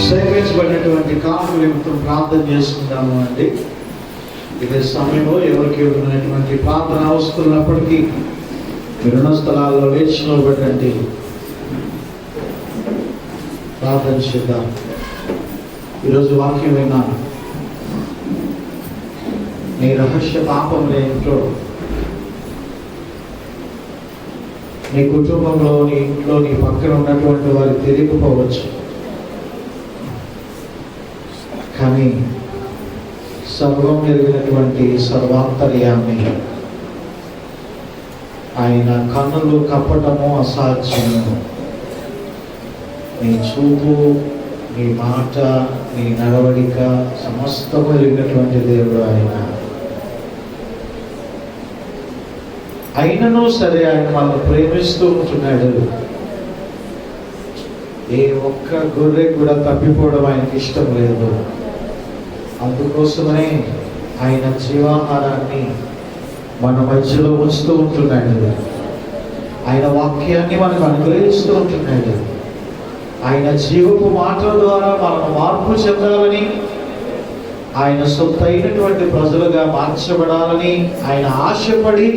S3: సేవించబడినటువంటి కానుక నిమిత్తం ప్రార్థన చేసుకుంటాము అండి. ఇదే సమయంలో ఎవరికి ఉన్నటువంటి ప్రార్థన అవసరమైనప్పటికీ రుణ స్థలాల్లో వేచి నిలబడండి, ప్రార్థన చేద్దాం. ఈరోజు వాక్యం విన్నాను. నీ రహస్య పాపం ఏంటో నీ కుటుంబంలో, నీ ఇంట్లో, నీ పక్కన ఉన్నటువంటి వారికి తెలియకపోవచ్చు. కానీ సర్వం ఎరిగినటువంటి సర్వాంతర్యామి ఆయన కన్నులు కప్పటము అసాధ్యము. నీ చూపు, నీ మాట, నీ నడవడిక సమస్తము ఎరిగినటువంటి దేవుడు ఆయన. అయినను సరే ఆయన మనల్ని ప్రేమిస్తూ ఉంటున్నాడు. ఏ ఒక్క గొర్రె కూడా తప్పిపోవడం ఆయనకి ఇష్టం లేదు. అందుకోసమనే ఆయన జీవాహారాన్ని మన మధ్యలో ఉంచుతూ ఉంటున్నాడు. ఆయన వాక్యాన్ని మనకు అనుగ్రహిస్తూ ఉంటున్నాడు. ఆయన జీవపు మాటల ద్వారా మనం మార్పు చెందాలని, ఆయన సొంతైనటువంటి ప్రజలుగా మార్చబడాలని ఆయన ఆశపడి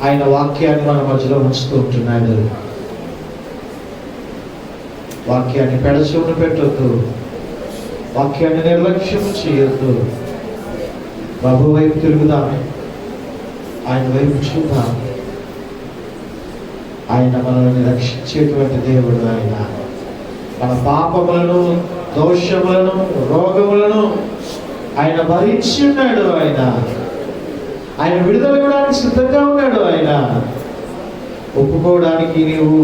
S3: ఆయన వాక్యాన్ని మన మధ్యలో ఉంచుతూ ఉంటున్నాడు. వాక్యాన్ని పెడచెవున పెట్టొద్దు, వాక్యాన్ని నిర్లక్ష్యం చేయొద్దు. ప్రభు వైపు తిరుగుదాం, ఆయన వైపు చూద్దాం. ఆయన మనల్ని రక్షించేటువంటి దేవుడు. ఆయన మన పాపములను, దోషములను, రోగములను ఆయన భరించి ఉన్నాడు. ఆయన విడుదల ఇవ్వడానికి సిద్ధంగా ఉన్నాడు. ఆయన ఒప్పుకోవడానికి నీవు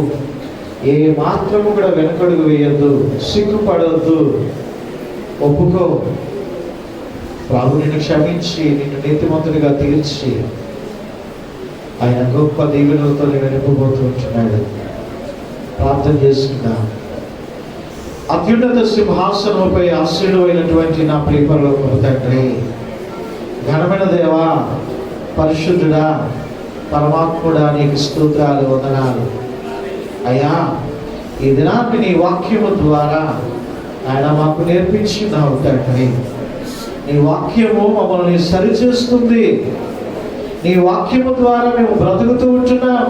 S3: ఏ మాత్రము కూడా వెనుకడుగు వేయొద్దు, సిగ్గుపడవద్దు. ఒప్పుకో. ప్రభు నిన్ను క్షమించి నిన్ను నీతిమంతుడిగా తీర్చి ఆయన గొప్ప దీవెనలతో నేను నింపబోతుంటున్నాడు. ప్రార్థన చేసుకుందాం. అత్యున్నత సింహాసనంపై ఆశీనువైనటువంటి నా ప్రియపరలోకపు తండ్రి, ఘనమైన దేవా, పరిశుద్ధుడా, పరమాత్ముడా, నీకు స్తోత్రాలు, వందనాలు. అయ్యా, ఈ దినాన్ని నీ వాక్యము ద్వారా ఆయన మాకు నేర్పించినావు తండ్రి. నీ వాక్యము మమ్మల్ని సరిచేస్తుంది. నీ వాక్యము ద్వారా మేము బ్రతుకుతూ ఉంటున్నాం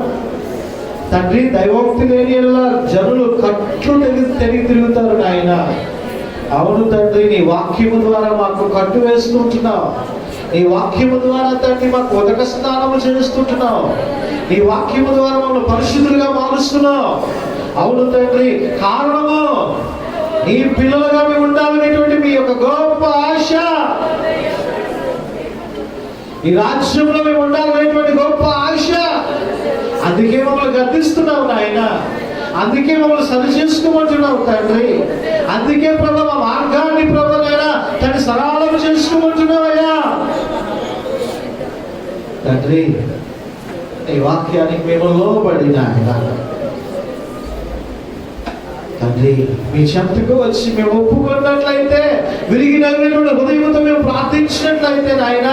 S3: తండ్రి. దైవోక్తి లేని ఎడల జనులు కట్లు తెగి తిరుగుతారు నాయన. అవును తండ్రి, నీ వాక్యము ద్వారా మాకు కట్టు వేస్తుంటున్నావు. నీ వాక్యము ద్వారా తండ్రి మాకు ఉదక స్నానము చేస్తుంటున్నావు. నీ వాక్యము ద్వారా మమ్మల్ని పరిశుద్ధులుగా మారుస్తున్నావు. అవును తండ్రి, కారణము నీ పిల్లలుగా మేము ఉండాలనేటువంటి మీ యొక్క గొప్ప ఆశ, ఈ రాజ్యంలో మేము ఉండాలనేటువంటి గొప్ప ఆశ. అందుకే మమ్మల్ని గద్దిస్తున్నావు నాయన. అందుకే మమ్మల్ని సరి చేసుకోమంటున్నావు తండ్రి. అందుకే ప్రభు మా మార్గాన్ని ప్రభునైనా తను సరళం చేసుకోమంటున్నావయ్యా తండ్రి. నీ వాక్యానికి మేము లోబడి నాయన తండ్రి, మీ చెంతకు వచ్చి మేము ఒప్పుకున్నట్లయితే, విరిగి నగినటువంటి హృదయంతో మేము ప్రార్థించినట్లయితే నాయన,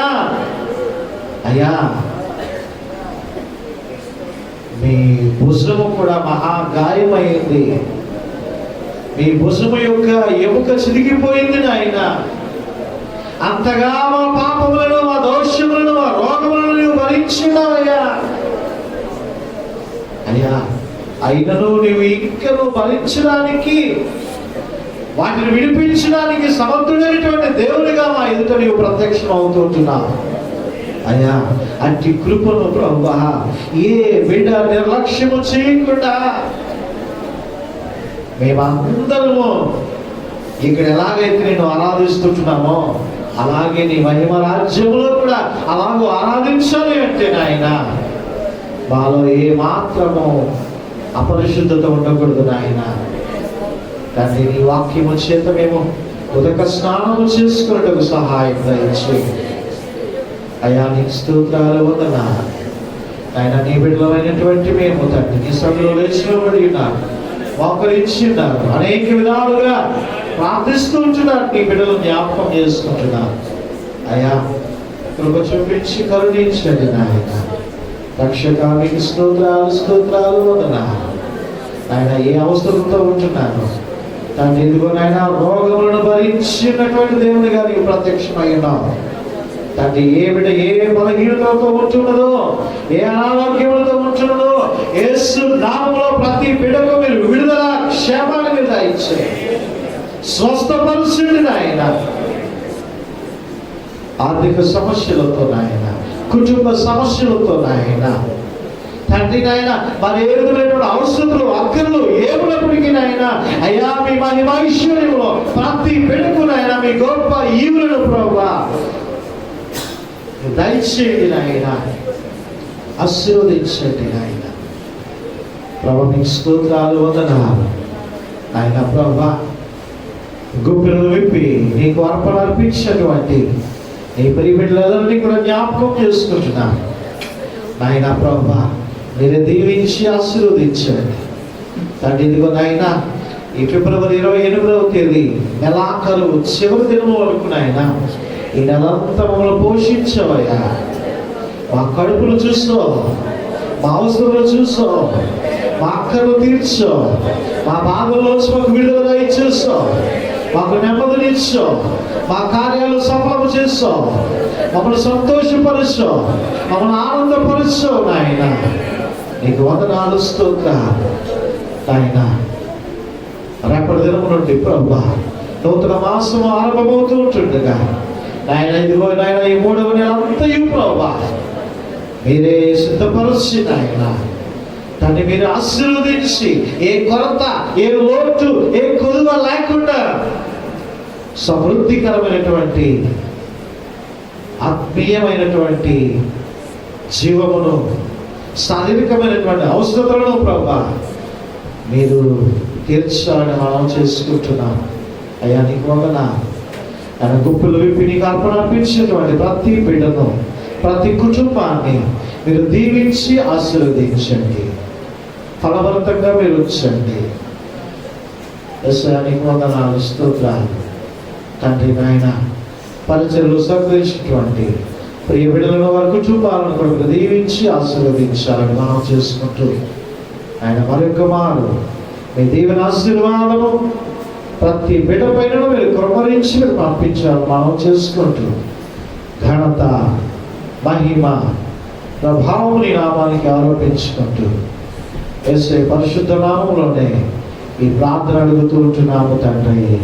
S3: అయ్యా మీ భుజము కూడా మహాగాయమైంది. మీ భుజము యొక్క ఎముక చిరిగిపోయింది నాయన. అంతగా మా పాపములను, మా దోషములను, మా రోగములను నువ్వు భరించినావయ్యా. అయ్యా, అయినను నీవు ఇంకను భరించడానికి, వాటిని విడిపించడానికి సమర్థుడైనటువంటి దేవునిగా మా ఎదుట నీవు ప్రత్యక్షం అవుతుంటున్నావు అయ్యా. అట్టి కృపను ప్రభువా ఏ బిడ్డ నిర్లక్ష్యము చేయకుండా మేమందరము ఇక్కడ ఎలాగైతే నేను ఆరాధిస్తుంటున్నామో అలాగే నీ మహిమ రాజ్యంలో కూడా అలాగూ ఆరాధించాలి అంటే నాయన, మాలో ఏ మాత్రము అపరిశుద్ధత ఉండకూడదు నాయన. కానీ నీ వాక్యము చేత మేము ఉదక స్నానము చేసుకున్నట్టుకు సహాయం దయచేయండి అయ్యా. నీకు స్తోత్రాలు, వందనాలు ఆయన. నీ బిడ్డలమైనటువంటి మేము తండ్రి నీ సభలో లేచినబడి ఉన్నారు, మోకరించి ఉన్నారు, అనేక విధాలుగా ప్రార్థిస్తూ ఉంటున్నారు. నీ బిడ్డలు జ్ఞాపకం చేసుకుంటున్నారు అయ్యా. కృప చూపించి కరుణించండి నాయన. రక్షక మీకు స్తోత్రాలు, స్తోత్రాలు, వందనాలు ఆయన. ఏ అవసరంతో ఉంటున్నారు తండ్రి, ఇదిగో నాయన రోగములను భరించినటువంటి దేవునిగా నీవు ప్రత్యక్షమై ఉన్నావు తండ్రి. ఏ బిడ్డ ఏ బలహీనతతో ఉంటున్నదో, ఏ అనారోగ్యములతో ఉంటున్నదో, యేసు నామములో ప్రతి బిడ్డకు మీరు విడుదల, క్షేమాన్ని మీరు దయచేయండి, స్వస్థపరచండి నాయన. ఆర్థిక సమస్యలతో నాయన, కుటుంబ సమస్యలతో నాయన తండ్రి నాయన, మరి ఏ విధమైనటువంటి అవసరములు, అక్కర్లు ఏమున్నప్పటికీ నాయన అయ్యా, మీ మహిమైశ్వర్యములో ప్రతి బిడ్డకు నాయన మీ గొప్ప ఈవులను ప్రభువా దయచేయండి నాయన, ఆశీర్వదించండి నాయన. ప్రభు మీకు స్తోత్రాలు, వందనాలు ఆయన. ప్రభు గుప్పెలు విప్పి నీకు అర్పణ అర్పించినటువంటి నీ పరిబిడ్డలందరినీ కూడా జ్ఞాపకం చేసుకుంటున్నాను నాయన. ప్రభు మీరు దీవించి ఆశీర్వదించండి తండ్రి. ఇదిగో నాయన, ఈ ఫిబ్రవరి 28వ తేదీ నెలాఖరు చివరి దినము వరకు నాయన ఈ నెలంతా మమ్మల్ని పోషించవయ్యా. మా కడుపులు చూసో, మా అవసరాలు చూసో, మా అక్కర్లు తీర్చో, మా బాధల్లోంచి మాకు విడుదల ఇచ్చేసో, మాకు నెమ్మదినిచ్చో, మా కార్యాలు సఫలము చేసో, మమ్మల్ని సంతోషపరుచో, మమ్మల్ని ఆనందపరుచో నాయన. నీకు వందనాలు, స్తోత్రాలు నాయన. రేపటి దినము నుండి ప్రభా నూతన మాసం ఆరంభమవుతూ ఉంటుండగా నాయన ఇదిగో నాయన ఈ 3వ నెల అంతయు ప్రభా మీరే సిద్ధపరచి నాయన దాన్ని మీరు ఆశీర్వదించి ఏ కొరత, ఏ లోటు, ఏ కొదువ లేకుండా సమృద్ధికరమైనటువంటి ఆత్మీయమైనటువంటి జీవమును, శారీరకమైనటువంటి అవసరతలను ప్రభా మీరు తీర్చాలని మనం చేసుకుంటున్నాం. అయ్యా నీకు వందనాలు. ఆయన గుప్పులు విప్పి నీకు అర్పణ అర్పించినటువంటి ప్రతి బిడ్డను, ప్రతి కుటుంబాన్ని మీరు దీవించి ఆశీర్వదించండి, ఫలవంతంగా మీరు ఉంచండి. నీకు వందనాలు, స్తోత్రాలు తండ్రి. నాయన పరిచయలు సహకరించినటువంటి ప్రియ బిడ్డలను, వారి కుటుంబాలను కూడా దీవించి ఆశీర్వదించాలని మనం చేసుకుంటూ ఆయన మరొక మారు మీ దీవెన ఆశీర్వాదము ప్రతి బిడ్డ పైన మీరు కృపరించి మీరు పంపించాలని మనం చేసుకుంటూ ఘనత, మహిమ, ప్రభావం నీ నామానికి ఆరోపించుకుంటూ యేసే పరిశుద్ధ నామములోనే ఈ ప్రార్థన అడుగుతూ ఉంటున్నాము తండ్రి.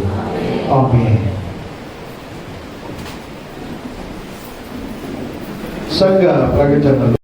S3: ఆమేన్. సంఘ ప్రకటనలు.